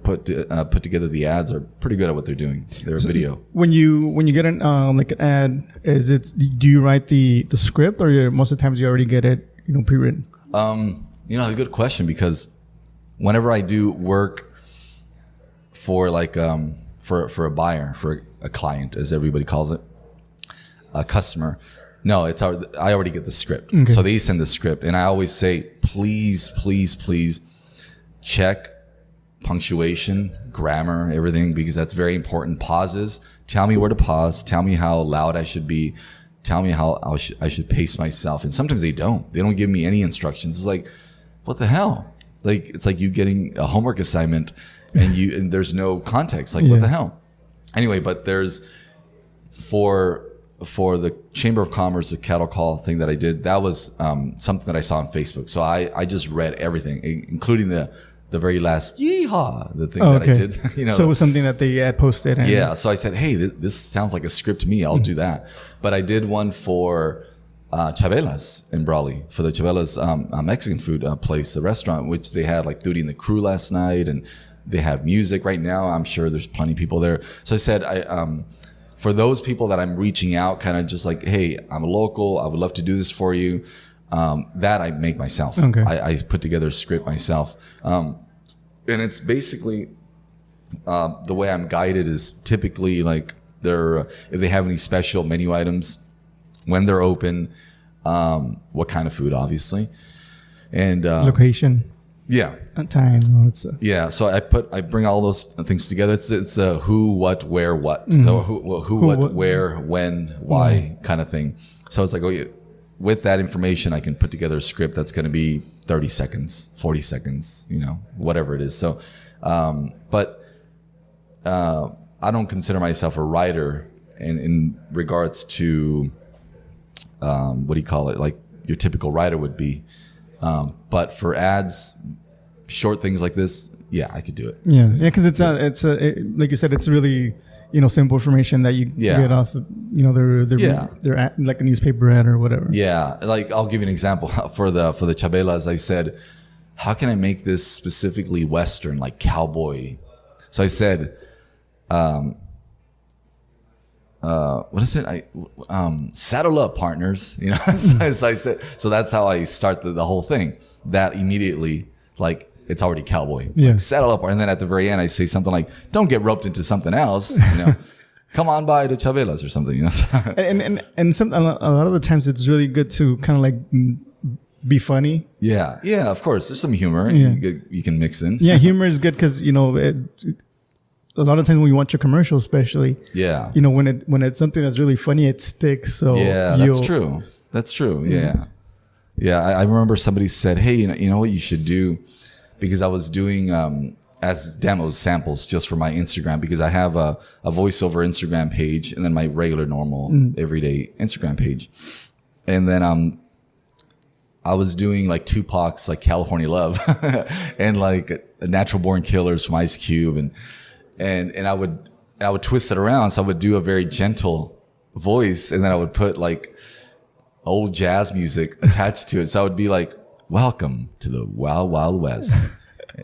put together the ads are pretty good at what they're doing. Their video. When you get an like an ad, do you write the script, or most of the times you already get it pre-written? A good question, because whenever I do work for for a buyer, for a client, as everybody calls it, a customer, no, I already get the script. Okay. So they send the script, and I always say, please check punctuation, grammar, everything, because that's very important. Pauses. Tell me where to pause. Tell me how loud I should be. Tell me how I should pace myself. And sometimes they don't. They don't give me any instructions. It's like, what the hell? Like, it's like you getting a homework assignment and there's no context. Like, what the hell? Anyway, but there's, for for the Chamber of Commerce, the cattle call thing that I did, that was something that I saw on Facebook. So I just read everything, including the very last yeehaw, the thing that I did. So it was something that they had posted. Yeah. So I said, hey, this sounds like a script to me. I'll do that. But I did one for Chabelas in Brawley, for the Chabelas Mexican food place, the restaurant, which they had like Duty and the Crew last night, and they have music right now. I'm sure there's plenty of people there. So I said, for those people that I'm reaching out, kind of just like, hey, I'm a local, I would love to do this for you. That I make myself. Okay. I put together a script myself. And it's basically, the way I'm guided is typically like if they have any special menu items, when they're open, what kind of food, obviously. And, location. Yeah. Time. Yeah. So I bring all those things together. It's a who, what, where, what. Who, what, where, when, why kind of thing. So it's like, with that information, I can put together a script that's going to be 30 seconds, 40 seconds, whatever it is. So, but I don't consider myself a writer in regards to, what do you call it? Like your typical writer would be. But for ads, short things like this, yeah, I could do it. Yeah. Because it's like you said, it's really, simple information that you get off, their ad, like a newspaper ad or whatever. Yeah. Like I'll give you an example for the Chabelas. I said, how can I make this specifically Western, like cowboy? So I said, what is it? Saddle up, partners. So I said, so that's how I start the whole thing. That immediately, like, it's already cowboy. Yeah. Like, saddle up, and then at the very end, I say something like, "Don't get roped into something else." Come on by to Chabelas or something. And a lot of the times it's really good to kind of like be funny. Yeah, of course. There's some humor you can mix in. Yeah, humor is good because a lot of times when you watch a commercial, especially, when it's something that's really funny, it sticks. So that's true. That's true. Yeah. I remember somebody said, "Hey, you know what you should do," because I was doing as demos, samples just for my Instagram, because I have a voiceover Instagram page and then my regular normal everyday Instagram page, and then I was doing like Tupac's like California Love and like Natural Born Killers from Ice Cube, and I would twist it around. So I would do a very gentle voice, and then I would put like old jazz music attached to it. So I would be like, "Welcome to the Wild Wild West."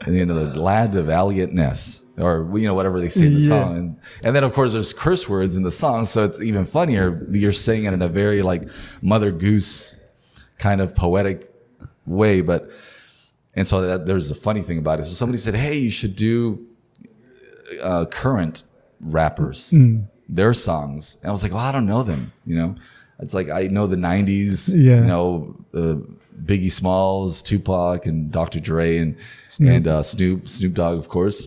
And the land of valiant Ness, or whatever they say in the song, and then of course there's curse words in the song, so it's even funnier. You're saying it in a very like Mother Goose kind of poetic way, and so there's a funny thing about it. So somebody said, "Hey, you should do current rappers, their songs," and I was like, "Well, I don't know them, It's like I know the '90s, Biggie Smalls, Tupac, and Dr. Dre, and Snoop Dogg, of course."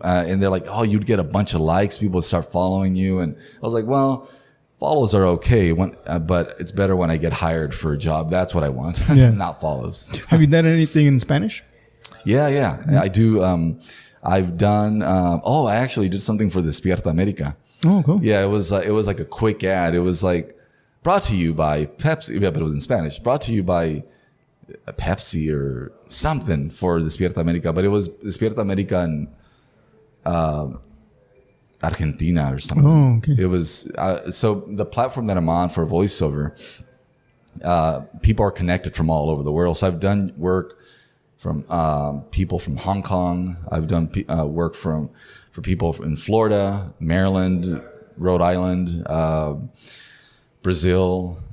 And they're like, "Oh, you'd get a bunch of likes. People would start following you." And I was like, "Well, follows are okay, but it's better when I get hired for a job. That's what I want, not follows." Have you done anything in Spanish? Yeah. I do. I've done. I actually did something for Despierta America. Oh, cool. Yeah, it was like a quick ad. It was like, brought to you by Pepsi. Yeah, but it was in Spanish. Brought to you by Pepsi or something for Despierta America. But it was Despierta America in Argentina or something. Oh, okay. It was, so the platform that I'm on for voiceover, people are connected from all over the world. So I've done work from people from Hong Kong. I've done work for people in Florida, Maryland, Rhode Island, Brazil,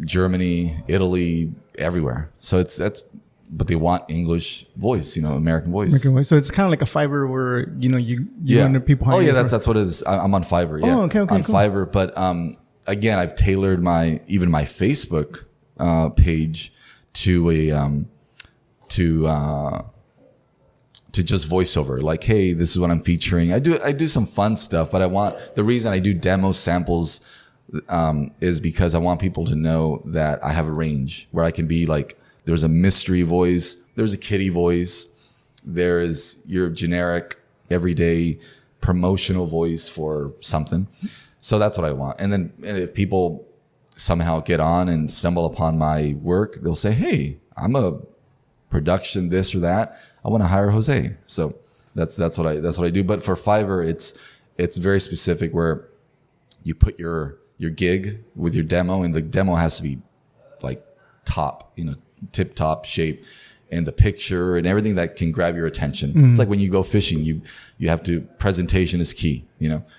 Germany, Italy, everywhere. So but they want English voice, American voice. So it's kind of like a Fiverr where, you want people. Oh yeah, that's what it is. I'm on Fiverr. Yeah. Oh, okay, on cool. Fiverr. But again, I've tailored my Facebook page to to just voiceover. Like, hey, this is what I'm featuring. I do some fun stuff, but the reason I do demo samples is because I want people to know that I have a range where I can be like, there's a mystery voice, there's a kiddie voice, there is your generic everyday promotional voice for something. So that's what I want. And then if people somehow get on and stumble upon my work, they'll say, hey, I'm a production this or that. I want to hire Jose. So that's what I do. But for Fiverr, it's very specific where you put your gig with your demo, and the demo has to be like top, tip top shape, and the picture and everything that can grab your attention. It's like when you go fishing, you have to, presentation is key,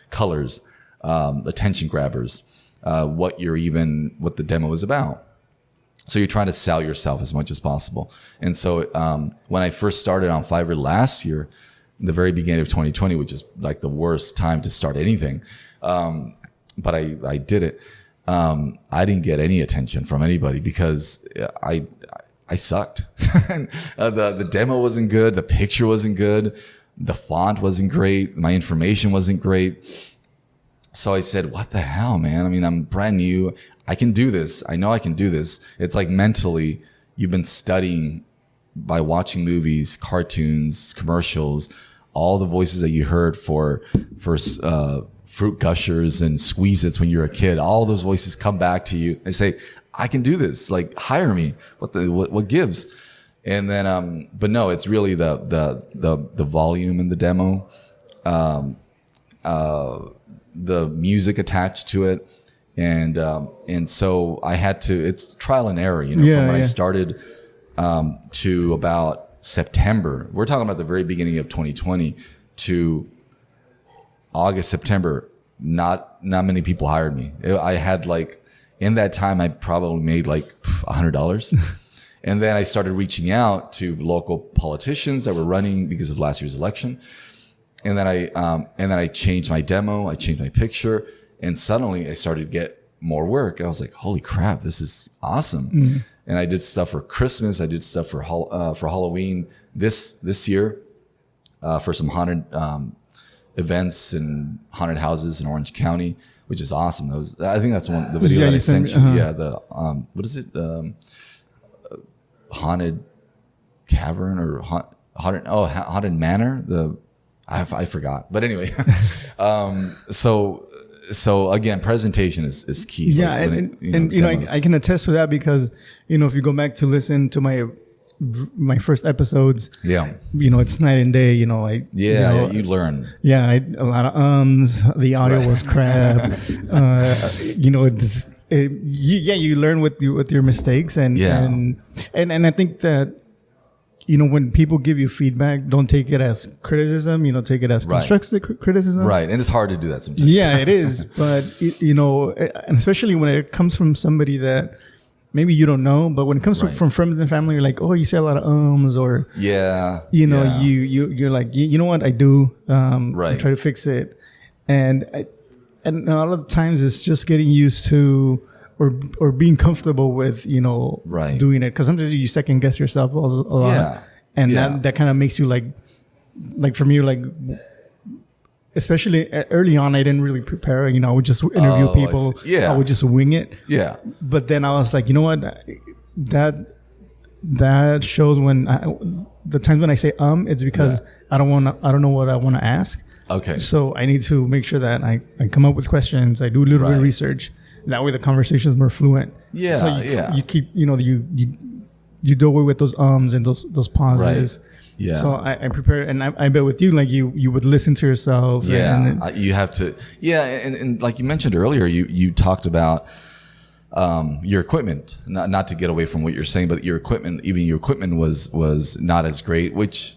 colors, attention grabbers, what the demo is about. So you're trying to sell yourself as much as possible. And so when I first started on Fiverr last year, the very beginning of 2020, which is like the worst time to start anything, but I did it. I didn't get any attention from anybody because I sucked. The demo wasn't good. The picture wasn't good. The font wasn't great. My information wasn't great. So I said, what the hell, man? I mean, I'm brand new. I can do this. I know I can do this. It's like mentally, you've been studying by watching movies, cartoons, commercials, all the voices that you heard for fruit gushers and squeeze-its when you're a kid. All those voices come back to you and say, I can do this. Like, hire me. What gives? And then, but no, it's really the volume in the demo, the music attached to it. And so I had to, it's trial and error, from when I started, to about September. We're talking about the very beginning of 2020 to August, September. Not many people hired me. I had in that time, I probably made $100. And then I started reaching out to local politicians that were running because of last year's election. And then I changed my demo. I changed my picture, and suddenly I started to get more work. I was like, holy crap, this is awesome. Mm-hmm. And I did stuff for Christmas. I did stuff for Halloween this year, for some haunted, events and haunted houses in Orange County, which is awesome. I think that's the video that I sent you. Uh-huh. Yeah. What is it? Haunted Cavern or Haunted Manor. I forgot, but anyway. So again, presentation is key. Yeah. I can attest to that because, if you go back to listen to my first episodes, it's night and day, you learn. Yeah. A lot of the audio was crap. You learn with your mistakes and I think that, when people give you feedback, don't take it as criticism, take it as constructive criticism. Right. And it's hard to do that sometimes. Yeah, it is. But, and especially when it comes from somebody that maybe you don't know, but when it comes from friends and family, you're like, oh, you say a lot of or, you're like, you know what, I do. I try to fix it. And a lot of the times it's just getting used to or being comfortable with, doing it. Because sometimes you second guess yourself a lot. Yeah. And that kind of makes you like for me, especially early on, I didn't really prepare. I would just interview people. I would just wing it. Yeah. But then I was like, you know what? That shows when the times when I say it's because I don't know what I want to ask. Okay. So I need to make sure that I come up with questions. I do a little bit of research. That way the conversation is more fluent. Yeah. So you keep, you do away with those and those pauses. Right. Yeah. So I prepare, and I bet with you, you would listen to yourself. Yeah. You have to. Yeah. And like you mentioned earlier, you talked about your equipment, not to get away from what you're saying, but your equipment was not as great, which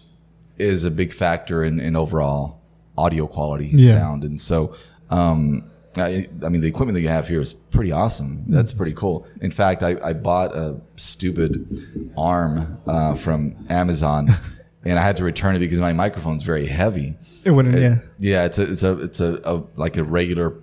is a big factor in overall audio quality, sound. And so, I mean, the equipment that you have here is pretty awesome. That's pretty cool. In fact, I bought a stupid arm from Amazon, and I had to return it because my microphone's very heavy. It wouldn't. It's a like a regular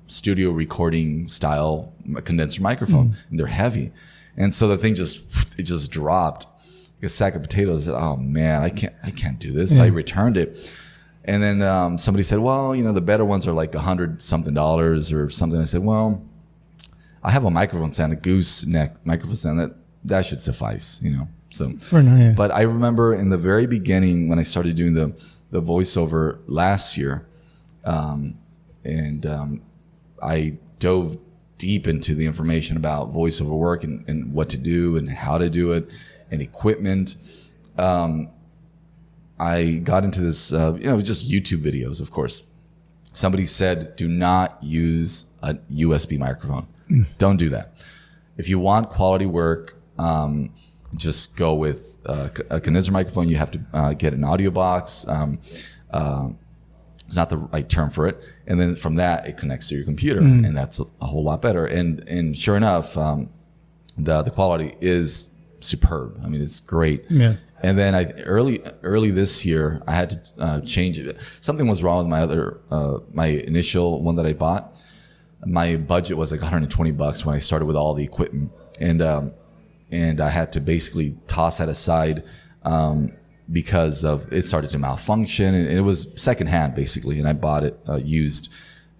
studio recording style condenser microphone, and they're heavy, and so the thing just dropped like a sack of potatoes. Oh man, I can't do this. I returned it. And then somebody said, well, the better ones are like $100-something or something. I said, well, I have a microphone stand, a gooseneck microphone stand that should suffice, So, but I remember in the very beginning when I started doing the voiceover last year, I dove deep into the information about voiceover work and what to do and how to do it and equipment. I got into this, just YouTube videos, of course. Somebody said, do not use a USB microphone. Don't do that. If you want quality work, just go with a condenser microphone. You have to get an audio box. It's not the right term for it. And then from that, it connects to your computer, and that's a whole lot better. And sure enough, the quality is superb. I mean, it's great. Yeah. And then early this year, I had to change it. Something was wrong with my initial one that I bought. My budget was like $120 when I started with all the equipment, and I had to basically toss that aside because of it started to malfunction, and it was secondhand basically, and I bought it used,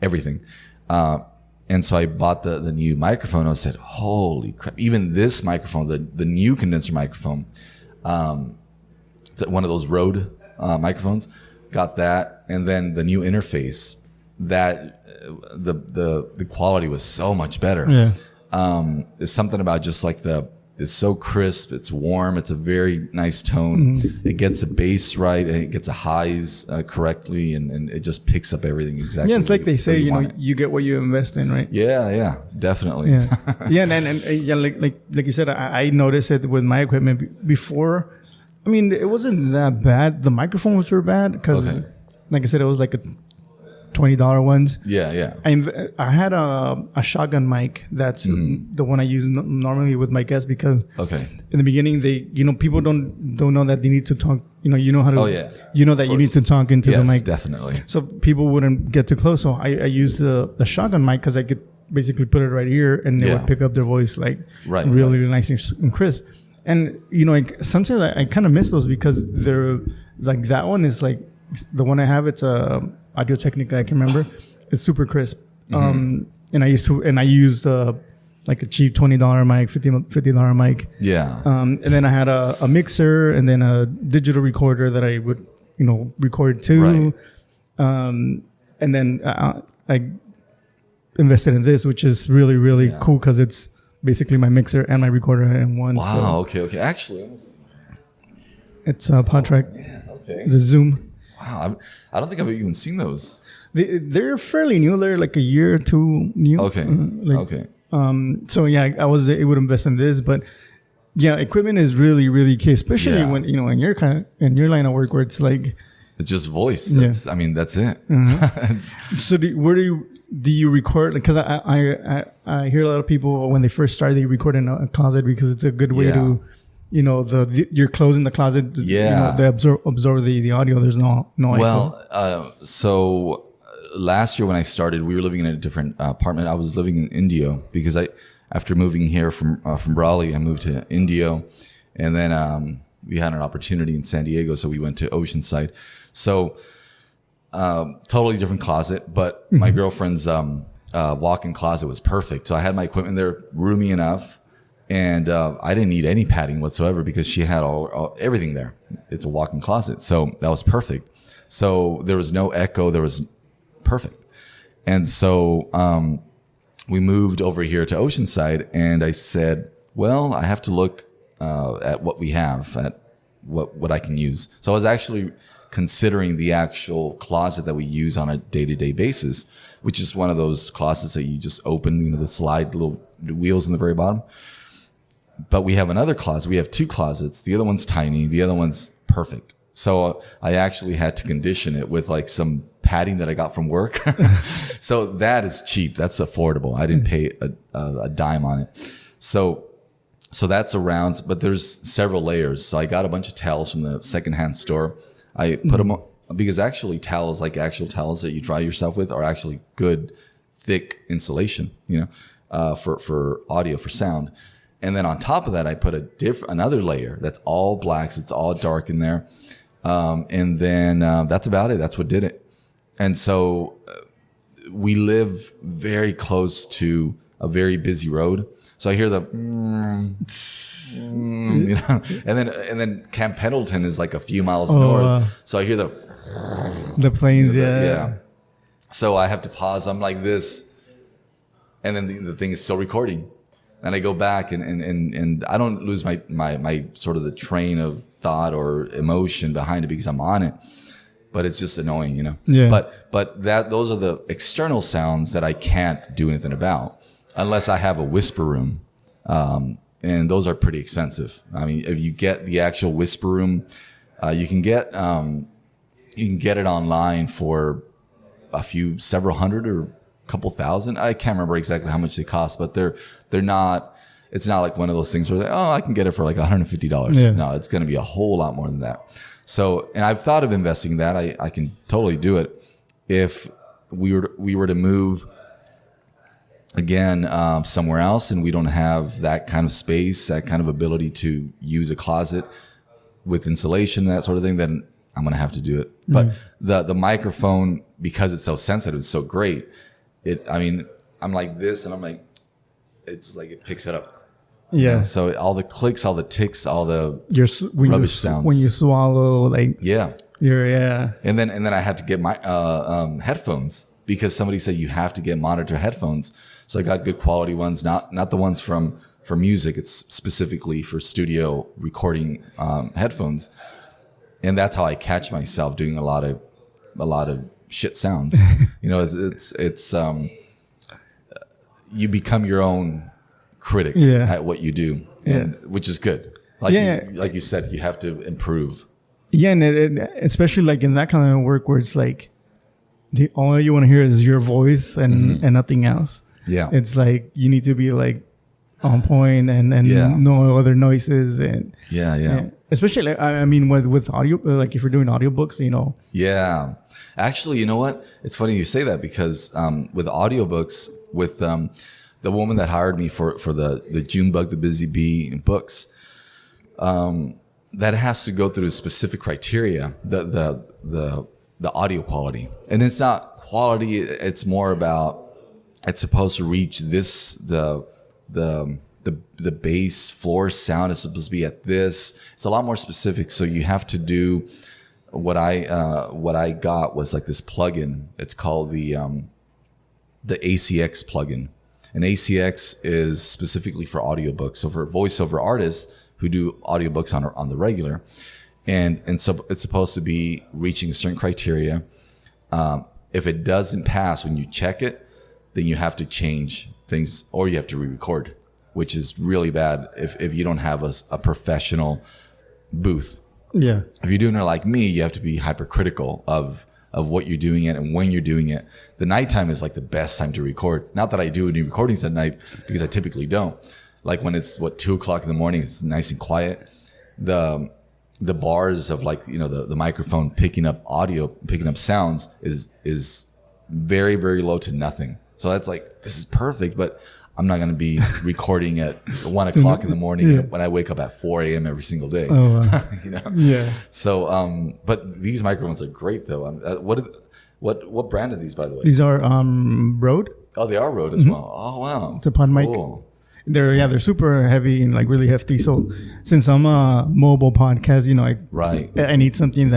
everything. And so I bought the new microphone. I said, holy crap, even this microphone, the new condenser microphone, it's one of those Rode microphones, got that. And then the new interface, that the quality was so much better. Yeah. There's something about just like it's so crisp, it's warm, it's a very nice tone. It gets a bass right, and it gets a highs correctly, and it just picks up everything exactly. Yeah, it's like they say, you get what you invest in, right? Yeah, definitely. Yeah, yeah, and yeah, like you said, I noticed it with my equipment before. I mean, it wasn't that bad. The microphones were bad because, like I said, it was like a $20 ones. Yeah. I had a shotgun mic. That's the one I use normally with my guests because in the beginning people don't know that they need to talk. You know how to. You know that you need to talk into the mic. Definitely. So people wouldn't get too close. So I used the shotgun mic because I could basically put it right here and it would pick up their voice like really nice and crisp. And like sometimes I kind of miss those because they're like that one is like the one I have. It's a Audio Technica, I can remember. It's super crisp. And I used like a cheap $20 mic, $50 mic. Yeah. And then I had a mixer and then a digital recorder that I would, record to. Right. And then I invested in this, which is really, really cool because it's basically my mixer and my recorder in one. Wow. So okay. Actually, it's a PodTrack. Yeah. Okay. It's a Zoom. Wow. I don't think I've even seen those. They're fairly new. They're like a year or two new. Okay. Okay. So yeah, I was able to invest in this, but yeah, equipment is really, really key, especially when in your line of work where it's like it's just voice. That's, I mean, that's it. So where do you record? Because I hear a lot of people when they first start, they record in a closet because it's a good way to. You're closing the closet. They absorb the audio. There's no echo. Well, so last year when I started, we were living in a different apartment. I was living in Indio because after moving here from Raleigh, I moved to Indio, and then we had an opportunity in San Diego, so we went to Oceanside. So totally different closet, but my girlfriend's walk-in closet was perfect. So I had my equipment there, roomy enough. And I didn't need any padding whatsoever because she had everything there. It's a walk-in closet. So that was perfect. So there was no echo. There was perfect. And so we moved over here to Oceanside, and I said, well, I have to look at what we have, at what I can use. So I was actually considering the actual closet that we use on a day-to-day basis, which is one of those closets that you just open, the slide little wheels in the very bottom. But we have another closet. We have two closets. The other one's tiny. The other one's perfect. So I actually had to condition it with like some padding that I got from work. So that is cheap. That's affordable. I didn't pay a dime on it. So that's around, but there's several layers. So I got a bunch of towels from the secondhand store. I put them on, because actually towels, like actual towels that you dry yourself with, are actually good, thick insulation, for audio, for sound. And then on top of that, I put another layer that's all blacks. It's all dark in there. And then that's about it. That's what did it. And so we live very close to a very busy road. So I hear the, and then Camp Pendleton is like a few miles north. So I hear the planes. Yeah. So I have to pause. I'm like this. And then the thing is still recording. And I go back and I don't lose my sort of the train of thought or emotion behind it because I'm on it. But it's just annoying, you know? Yeah. But those are the external sounds that I can't do anything about unless I have a whisper room. And those are pretty expensive. I mean, if you get the actual whisper room, you can get it online for several hundred or a couple thousand. I can't remember exactly how much they cost, but they're not. It's not like one of those things where I can get it for like $150. Yeah. No, it's going to be a whole lot more than that. So, and I've thought of investing in that. I can totally do it if we were to move again somewhere else, and we don't have that kind of space, that kind of ability to use a closet with insulation, that sort of thing. Then I'm going to have to do it. But the microphone, because it's so sensitive, it's so great. I'm like this, and I'm like, it's like it picks it up. Yeah. So all the clicks, all the ticks, all the rubbish sounds. When you swallow, like yeah. And then I had to get my headphones because somebody said you have to get monitor headphones. So I got good quality ones, not the ones for music. It's specifically for studio recording headphones. And that's how I catch myself doing a lot of shit sounds. You know, it's you become your own critic at what you do, and which is good. Like you said, you have to improve. Yeah, and especially like in that kind of work where it's like all you want to hear is your voice and nothing else. Yeah, it's like you need to be like on point and no other noises and especially like, I mean with audio, like if you're doing audiobooks, you know. Yeah, actually, you know what? It's funny you say that because with audiobooks, with the woman that hired me for the June Bug, the Busy Bee books, that has to go through specific criteria, the audio quality, and it's not quality. It's more about it's supposed to reach the bass floor sound is supposed to be at this. It's a lot more specific. So you have to do what I got was like this plugin. It's called the ACX plugin. And ACX is specifically for audiobooks. So for voiceover artists who do audiobooks on the regular. And so it's supposed to be reaching a certain criteria. If it doesn't pass when you check it, then you have to change things or you have to re-record, which is really bad if you don't have a professional booth. Yeah. If you're doing it like me, you have to be hypercritical of what you're doing it and when you're doing it. The nighttime is like the best time to record. Not that I do any recordings at night because I typically don't. Like when it's 2:00 in the morning, it's nice and quiet. The bars of like, you know, the microphone picking up audio, picking up sounds is very, very low to nothing. So that's like, this is perfect, but I'm not going to be recording at 1:00 in the morning when I wake up at 4 a.m. every single day. Oh, wow. You know? Yeah. So, but these microphones are great though. What brand are these, by the way? These are Rode. Oh, they are Rode as well. Oh, wow. It's a pod mic. They're super heavy and like really hefty. So since I'm a mobile podcast, you know, I need something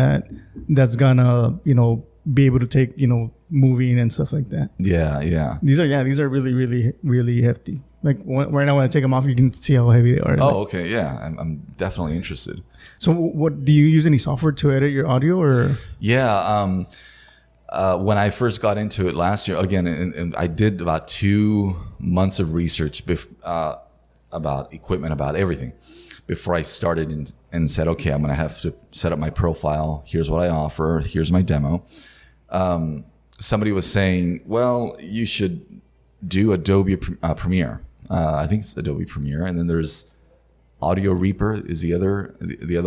that's gonna, you know, be able to take, you know, moving and stuff like that. Yeah. These are really, really, really hefty. Like when I want to take them off, you can see how heavy they are. Oh, okay. Yeah. I'm definitely interested. So what, do you use any software to edit your audio or? Yeah. When I first got into it last year, again, and I did about 2 months of research about equipment, about everything before I started and said, okay, I'm going to have to set up my profile. Here's what I offer. Here's my demo. Somebody was saying, well, you should do Adobe Premiere. I think it's Adobe Premiere. And then there's Audio Reaper is the other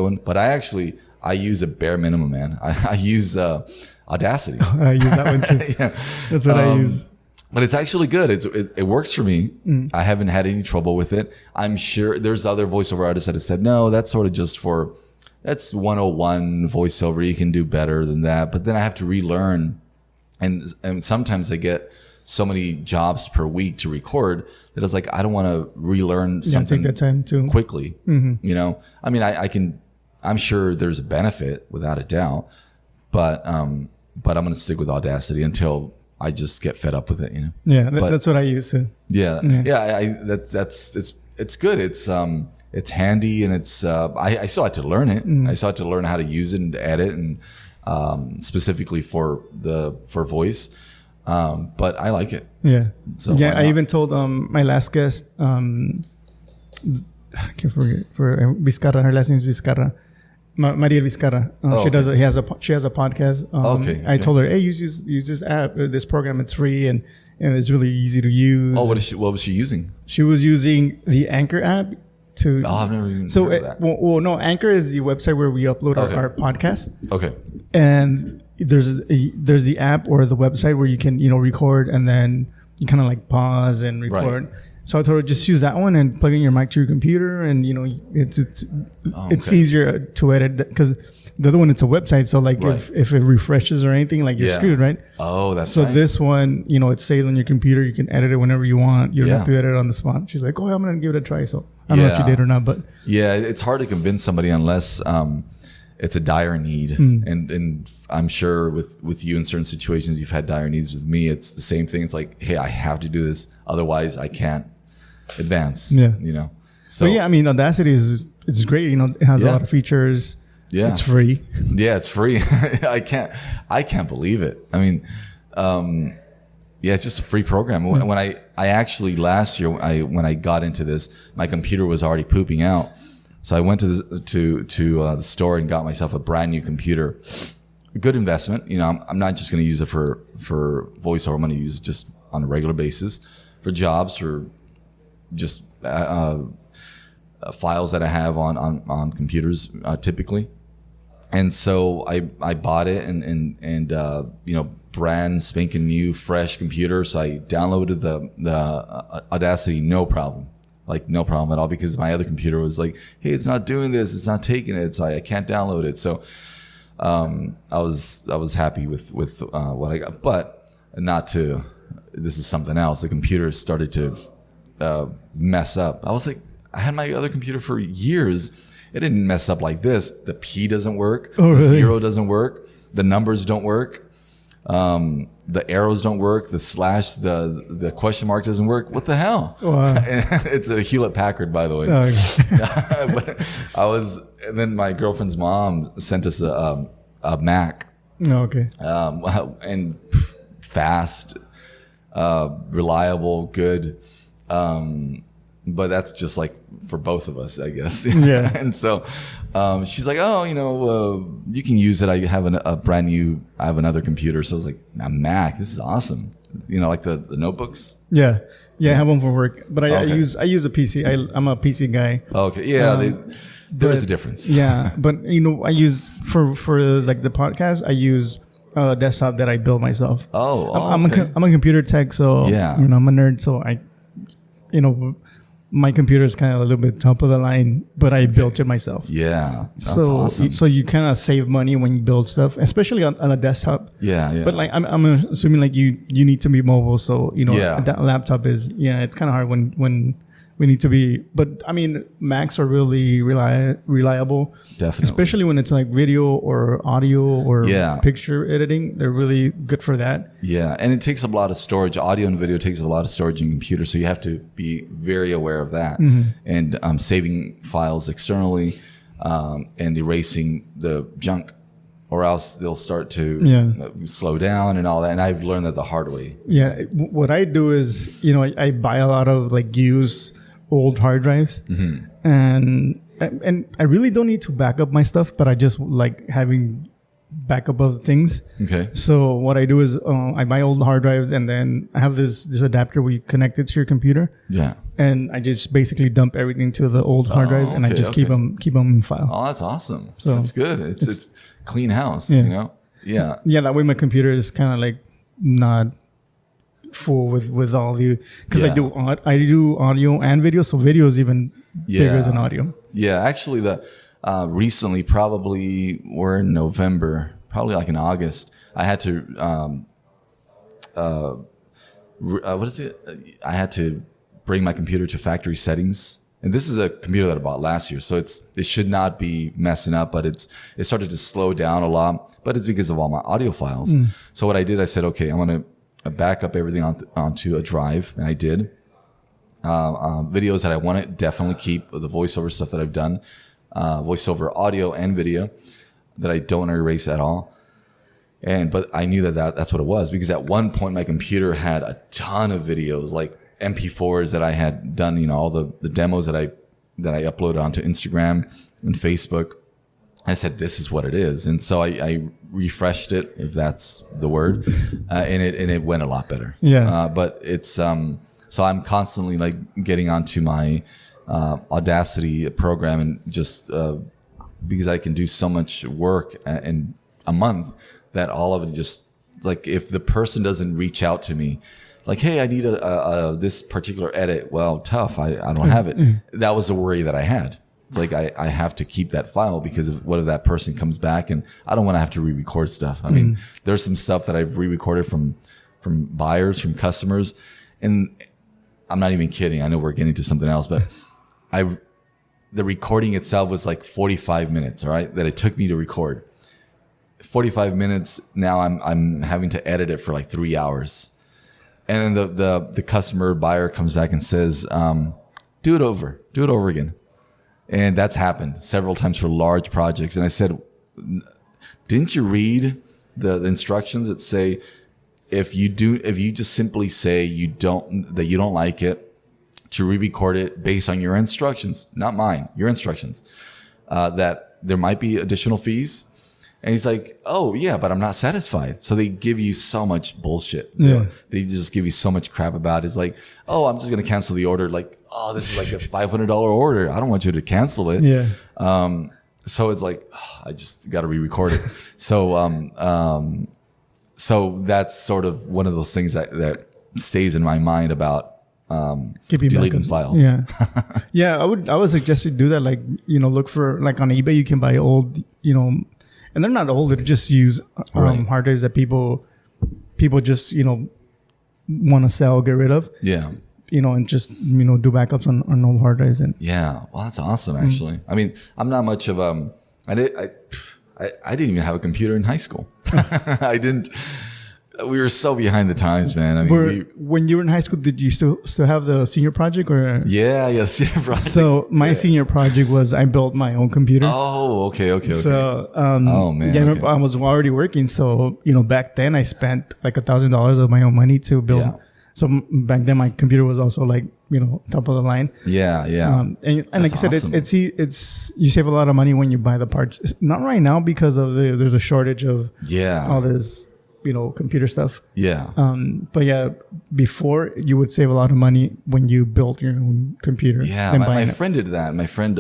one. But I use a bare minimum, man. I use Audacity. I use that one too. Yeah. That's what I use. But it's actually good. It works for me. I haven't had any trouble with it. I'm sure there's other voiceover artists that have said, no, that's sort of just that's 101 voiceover. You can do better than that. But then I have to relearn. And sometimes I get so many jobs per week to record that it's like, I don't want to relearn something take that time too. Quickly. You know, I mean, I'm sure there's a benefit without a doubt, but I'm going to stick with Audacity until I just get fed up with it, you know. Yeah, that's what I used to. Yeah. It's good. It's handy, and it's I still had to learn it. I still had to learn how to use it and to edit, and specifically for voice. But I like it. Yeah. So yeah, I even told my last guest, I can't forget for Vizcarra. Her last name is Vizcarra. Maria Vizcarra. She has a podcast. I told her, hey, use this app, this program. It's free and it's really easy to use. Oh, what was she using? She was using the Anchor app to. Oh, I've never even heard of that. No, Anchor is the website where we upload our podcast. Okay. And there's the app or the website where you can record, and then you kind of like pause and record. Right. So I told her, just use that one and plug in your mic to your computer, and it's easier to edit because the other one, it's a website. So like if it refreshes or anything, like you're screwed, right? Oh, that's so. Right. This one, it's saved on your computer. You can edit it whenever you want. You don't have to edit it on the spot. She's like, I'm gonna give it a try. So I don't know if you did or not, but it's hard to convince somebody unless it's a dire need, and I'm sure with you in certain situations you've had dire needs. With me, it's the same thing. It's like, hey, I have to do this, otherwise I can't advance. Yeah, So but Audacity it's great. It has a lot of features. Yeah, it's free. Yeah, it's free. I can't believe it. I mean, it's just a free program. When I actually last year when I got into this, my computer was already pooping out. So I went to the store and got myself a brand new computer. A good investment. I'm not just going to use it for voiceover. I'm going to use it just on a regular basis for jobs, for just files that I have on computers typically. And so I bought it and brand spanking new fresh computer. So I downloaded the Audacity, no problem. Like no problem at all, because my other computer was like, hey, it's not doing this, it's not taking it, so I can't download it. So I was happy with what I got, but this is something else. The computer started to mess up. I was like, I had my other computer for years. It didn't mess up like this. The P doesn't work. Oh, really? The 0 doesn't work. The numbers don't work. The arrows don't work. The slash, the question mark doesn't work. What the hell? Wow. It's a Hewlett Packard, by the way. Oh, okay. And then my girlfriend's mom sent us a Mac. Oh, okay. And fast, reliable, good. But that's just like for both of us, I guess. Yeah. And so she's like, you can use it. I have I have another computer. So I was like, a Mac, this is awesome. Like the notebooks. Yeah. Yeah, I have one for work, but I use a PC. I'm a PC guy. Okay. Yeah. There is a difference. Yeah. But I use for like the podcast, I use a desktop that I built myself. I'm a computer tech. So, I'm a nerd. So my computer is kind of a little bit top of the line, but I built it myself. Yeah, that's awesome. So you kind of save money when you build stuff, especially on a desktop. Yeah. But like I'm assuming like you need to be mobile, so a laptop is it's kind of hard when we need to be. But I mean, Macs are really reliable. Definitely. Especially when it's like video or audio or picture editing. They're really good for that. Yeah. And it takes a lot of storage. Audio and video takes a lot of storage in your computer. So you have to be very aware of that. Mm-hmm. And saving files externally and erasing the junk, or else they'll start to slow down and all that. And I've learned that the hard way. Yeah. What I do is, I buy a lot of like used old hard drives, mm-hmm. and I really don't need to back up my stuff, but I just like having backup of things. Okay. So what I do is I buy old hard drives, and then I have this adapter where you connect it to your computer. Yeah. And I just basically dump everything to the old hard drives, and I just keep them in file. Oh, that's awesome. So that's good. It's clean house. Yeah. Yeah. Yeah. That way my computer is kind of like not full with all the, because I do audio and video, so video is even bigger than audio. Yeah, actually, recently, probably we're in November, probably like in August, I had to I had to bring my computer to factory settings. And this is a computer that I bought last year, so it should not be messing up, but it started to slow down a lot. But it's because of all my audio files. So what I did, I said, okay, I'm gonna back up everything onto a drive, and I did. Videos that I want to definitely keep, the voiceover stuff that I've done, voiceover audio and video that I don't want to erase at all. But I knew that's what it was, because at one point my computer had a ton of videos, like MP4s that I had done, all the demos that I uploaded onto Instagram and Facebook. I said, this is what it is. And so I refreshed it, if that's the word, and it went a lot better. Yeah. But it's, so I'm constantly like getting onto my Audacity program, and just because I can do so much work in a month that all of it just, like, if the person doesn't reach out to me, like, hey, I need this particular edit. Well, tough. I don't have it. That was a worry that I had. It's like, I have to keep that file, because of what if that person comes back, and I don't want to have to re-record stuff. I mean, there's some stuff that I've re-recorded from buyers, from customers. And I'm not even kidding. I know we're getting to something else, but the recording itself was like 45 minutes, all right, that it took me to record. 45 minutes. Now I'm having to edit it for like 3 hours. And then the customer buyer comes back and says, do it over again. And that's happened several times for large projects. And I said, didn't you read the instructions that say, if you just simply say that you don't like it, to re-record it based on your instructions, not mine, your instructions, that there might be additional fees. And he's like, oh yeah, but I'm not satisfied. So they give you so much bullshit. Yeah. They just give you so much crap about it. It's like, oh, I'm just going to cancel the order. Like, oh, this is like a $500 order. I don't want you to cancel it. Yeah. So it's like, oh, I just got to re-record it. So that's sort of one of those things that stays in my mind about deleting files. Yeah. Yeah. I would suggest you do that. Like, look for, like, on eBay, you can buy old, and they're not old. They're just used hard drives that people just, want to sell, get rid of. Yeah. And just, do backups on old hard drives. And yeah. Well, that's awesome, actually. I mean, I'm not much of, I didn't even have a computer in high school. I didn't. We were so behind the times, man. I mean, when you were in high school, did you still have the senior project, or? Yeah, senior project. So my senior project was, I built my own computer. Oh, okay. So, oh man, yeah, I remember I was already working. So, back then I spent like $1,000 of my own money to build. Yeah. So back then my computer was also like, top of the line. Yeah. And like you said, awesome. it's you save a lot of money when you buy the parts. It's not right now because of there's a shortage of all this, computer stuff. Yeah. But yeah, before you would save a lot of money when you built your own computer. Yeah. My friend did that. My friend,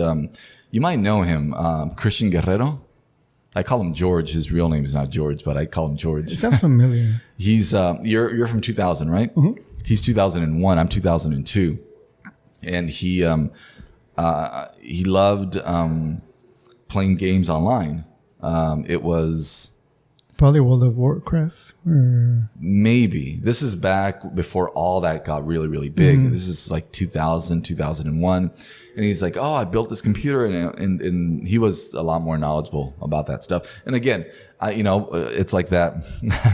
you might know him, Christian Guerrero. I call him George. His real name is not George, but I call him George. It sounds familiar. He's you're from 2000, right? Mm-hmm. He's 2001. I'm 2002, and he loved playing games online. It was probably World of Warcraft, or maybe this is back before all that got really, really big. Mm-hmm. This is like 2000, 2001. And he's like, oh, I built this computer, and he was a lot more knowledgeable about that stuff. And again, it's like that.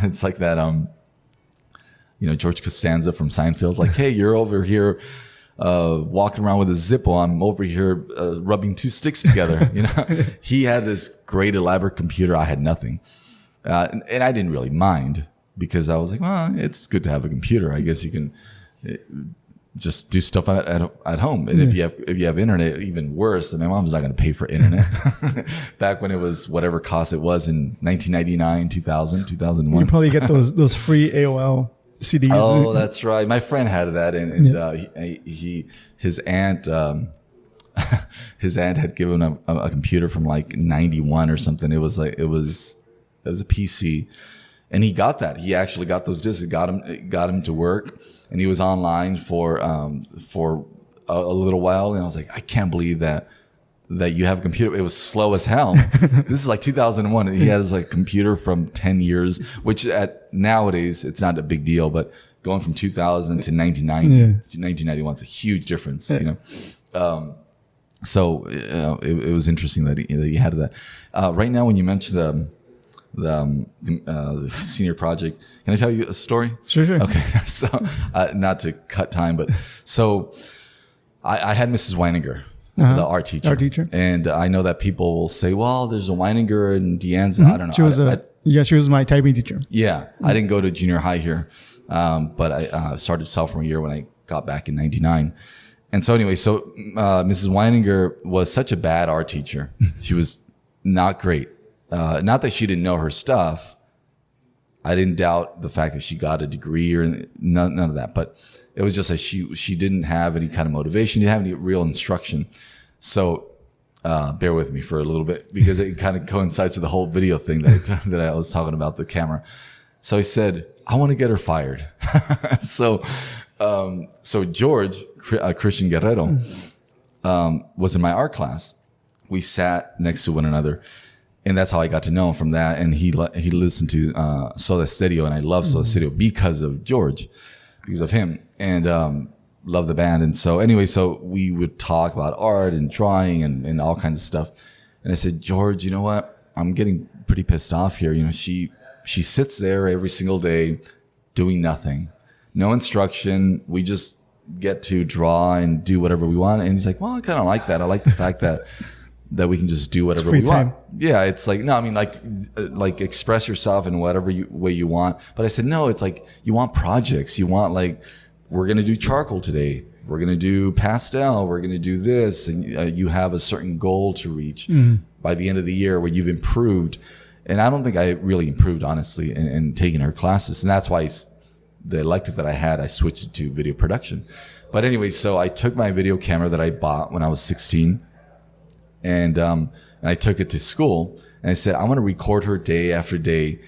It's like that. George Costanza from Seinfeld, like, hey, you're over here walking around with a Zippo. I'm over here rubbing two sticks together. He had this great elaborate computer. I had nothing, and I didn't really mind, because I was like, well, it's good to have a computer. I guess you can just do stuff at home. And if you have internet, even worse. And my mom's not going to pay for internet. Back when it was whatever cost it was in 1999, 2000, 2001. You probably get those free AOL CDs. Oh, that's right. My friend had that, and his aunt had given him a computer from like 91 or something. It was a PC, and he got that. He actually got those discs. It got him to work. And he was online for a little while, and I was like, I can't believe that you have a computer. It was slow as hell. This is like 2001. He has like a computer from 10 years, which nowadays it's not a big deal, but going from 2000 to 1990 to 1991 is a huge difference. So it was interesting that he had that. Right now, when you mentioned the senior project. Can I tell you a story? Sure. Okay. So, not to cut time, but so I had Mrs. Weininger, the art teacher. And I know that people will say, well, there's a Weininger and Deanza. I don't know. She was my typing teacher. Yeah. I didn't go to junior high here. But I started sophomore year when I got back in 99. And so anyway, Mrs. Weininger was such a bad art teacher. She was not great. Not that she didn't know her stuff. I didn't doubt the fact that she got a degree or none of that, but it was just that she didn't have any kind of motivation, didn't have any real instruction. So, bear with me for a little bit because it kind of coincides with the whole video thing that I was talking about, the camera. So I said, I want to get her fired. So George, Christian Guerrero, was in my art class. We sat next to one another. And that's how I got to know him from that. And he listened to Soda Stereo, and I love Soda Stereo because of George, because of him, and love the band. And so anyway, so we would talk about art and drawing and all kinds of stuff. And I said, George, you know what? I'm getting pretty pissed off here. You know, she sits there every single day doing nothing, no instruction. We just get to draw and do whatever we want. And he's like, well, I kind of like that. I like the fact that we can just do whatever we want. Yeah, it's like, no, I mean, like express yourself in whatever way you want. But I said, no, it's like you want projects. You want like, we're going to do charcoal today. We're going to do pastel. We're going to do this. And you have a certain goal to reach by the end of the year where you've improved. And I don't think I really improved, honestly, in taking her classes. And that's why the elective that I had, I switched it to video production. But anyway, so I took my video camera that I bought when I was 16. And I took it to school and I said, I'm going to record her day after day.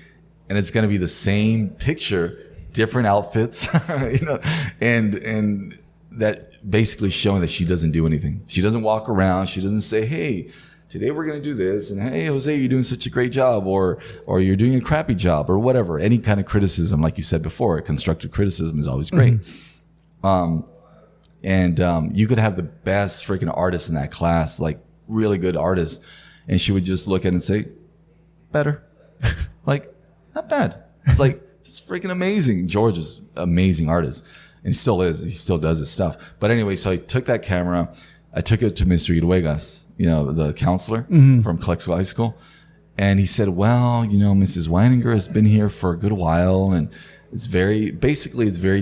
And it's going to be the same picture, different outfits, you know, and that basically showing that she doesn't do anything. She doesn't walk around. She doesn't say, hey, today we're going to do this. And hey, Jose, you're doing such a great job, or you're doing a crappy job, or whatever. Any kind of criticism, like you said before, constructive criticism is always great. You could have the best freaking artist in that class, like really good artist, and she would just look at it and say, better. Like, not bad. It's like, it's freaking amazing. George is an amazing artist, and he still is. He still does his stuff. But anyway, so I took that camera, I took it to Mr. Iruegas, you know, the counselor from Calexico High School, and he said, well, you know, Mrs. Weininger has been here for a good while, and it's very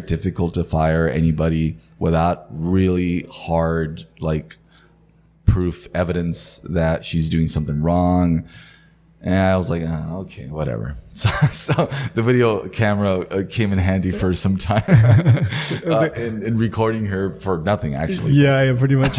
difficult to fire anybody without really hard, like, proof, evidence that she's doing something wrong. And I was like, oh, okay, whatever. So the video camera came in handy for some time in recording her for nothing, actually. Yeah, pretty much.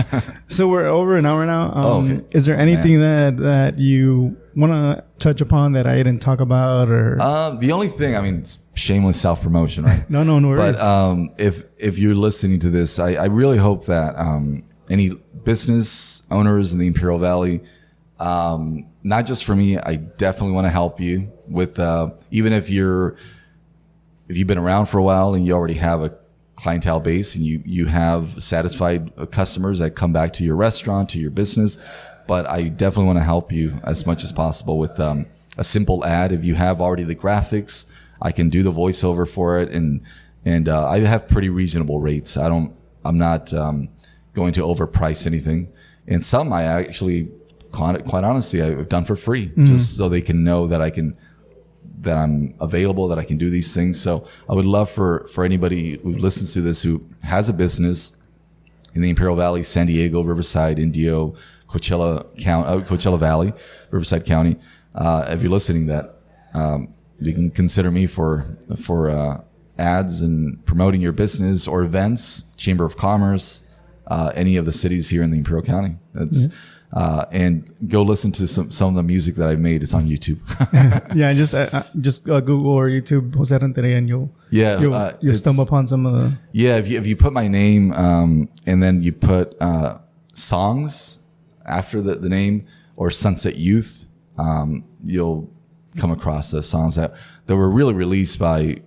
So we're over an hour now. Okay. Is there anything that you want to touch upon that I didn't talk about? Or the only thing, I mean, it's shameless self-promotion, right? No worries. But if you're listening to this, I really hope that any business owners in the Imperial Valley, not just for me, I definitely want to help you with, even if you've been around for a while and you already have a clientele base and you have satisfied customers that come back to your restaurant, to your business. But I definitely want to help you as much as possible with, a simple ad. If you have already the graphics, I can do the voiceover for it. And I have pretty reasonable rates. I'm not, going to overprice anything. And some I actually, quite honestly, I've done for free, just so they can know that that I'm available, that I can do these things. So I would love for anybody who listens to this, who has a business in the Imperial Valley, San Diego, Riverside, Indio, Coachella Valley, Riverside County. If you're listening, that you can consider me for ads and promoting your business or events, Chamber of Commerce, any of the cities here in the Imperial County. That's and go listen to some of the music that I've made. It's on YouTube. Yeah, just Google or YouTube Jose Renteria, and you'll stumble upon some of the. Yeah, if you put my name and then you put songs after the name, or Sunset Youth, you'll come across the songs that were really released by.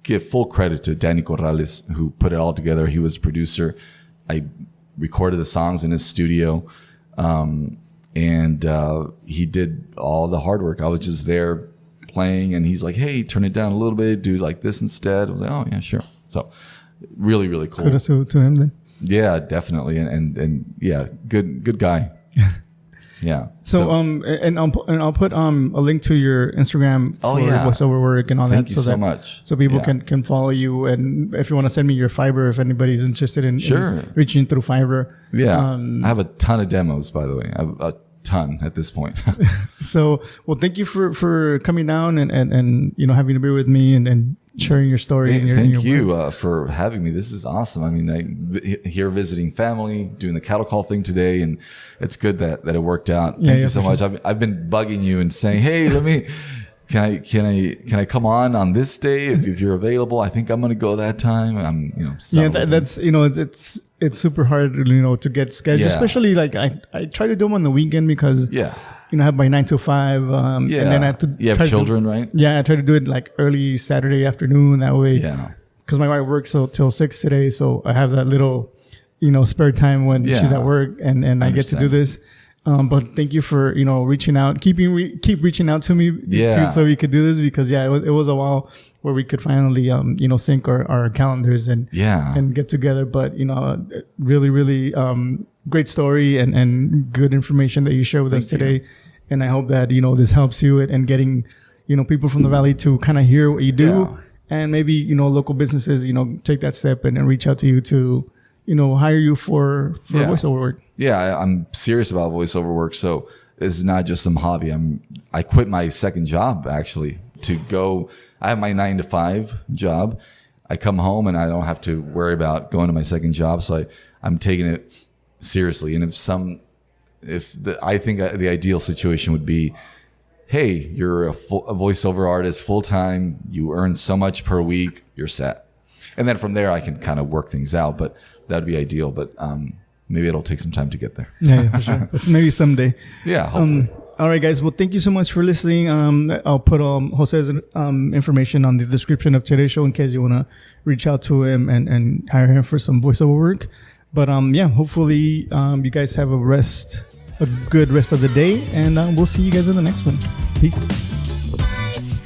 Give full credit to Danny Corrales, who put it all together. He was a producer. I recorded the songs in his studio. and he did all the hard work. I was just there playing, and he's like, "Hey, turn it down a little bit, do like this instead." I was like, "Oh yeah, sure." So really, really cool. Kudos to him then. Yeah, definitely, and yeah, good guy. Yeah. So and I'll put a link to your Instagram for voiceover work and all Thank that. you so much. So people can follow you, and if you want to send me your Fiverr, if anybody's interested in reaching through Fiverr. Yeah, I have a ton of demos, by the way. I have a ton at this point. So, well, thank you for coming down and having a beer with me and sharing your story. Thank you for having me. This is awesome. I mean, here visiting family, doing the cattle call thing today, and it's good that it worked out. Thank you so much. Sure. I've been bugging you and saying, "Hey, can I come on this day if you're available?" I think I'm going to go that time. That's it's super hard to get scheduled, especially like I try to do them on the weekend because I have my 9 to 5. And then I have to. You have children, right? Yeah, I try to do it like early Saturday afternoon. That way, because my wife works till 6 today, so I have that little spare time when she's at work, and I get to do this. But thank you for reaching out, keep reaching out to me so we could do this, because it was a while where we could finally sync our calendars and get together. But really great story and good information that you share with us today. And I hope that this helps you and getting people from the valley to kind of hear what you do, and maybe local businesses take that step and reach out to you to hire you for voiceover work. Yeah, I'm serious about voiceover work. So this is not just some hobby. I quit my second job actually to go. I have my 9 to 5 job. I come home and I don't have to worry about going to my second job. So I'm taking it seriously. And I think the ideal situation would be, hey, you're a voiceover artist full time. You earn so much per week. You're set. And then from there, I can kind of work things out. But that'd be ideal. But maybe it'll take some time to get there. Yeah, for sure. Maybe someday. Yeah, hopefully. All right, guys. Well, thank you so much for listening. I'll put Jose's information on the description of today's show in case you want to reach out to him and hire him for some voiceover work. But hopefully you guys have a good rest of the day, and we'll see you guys in the next one. Peace.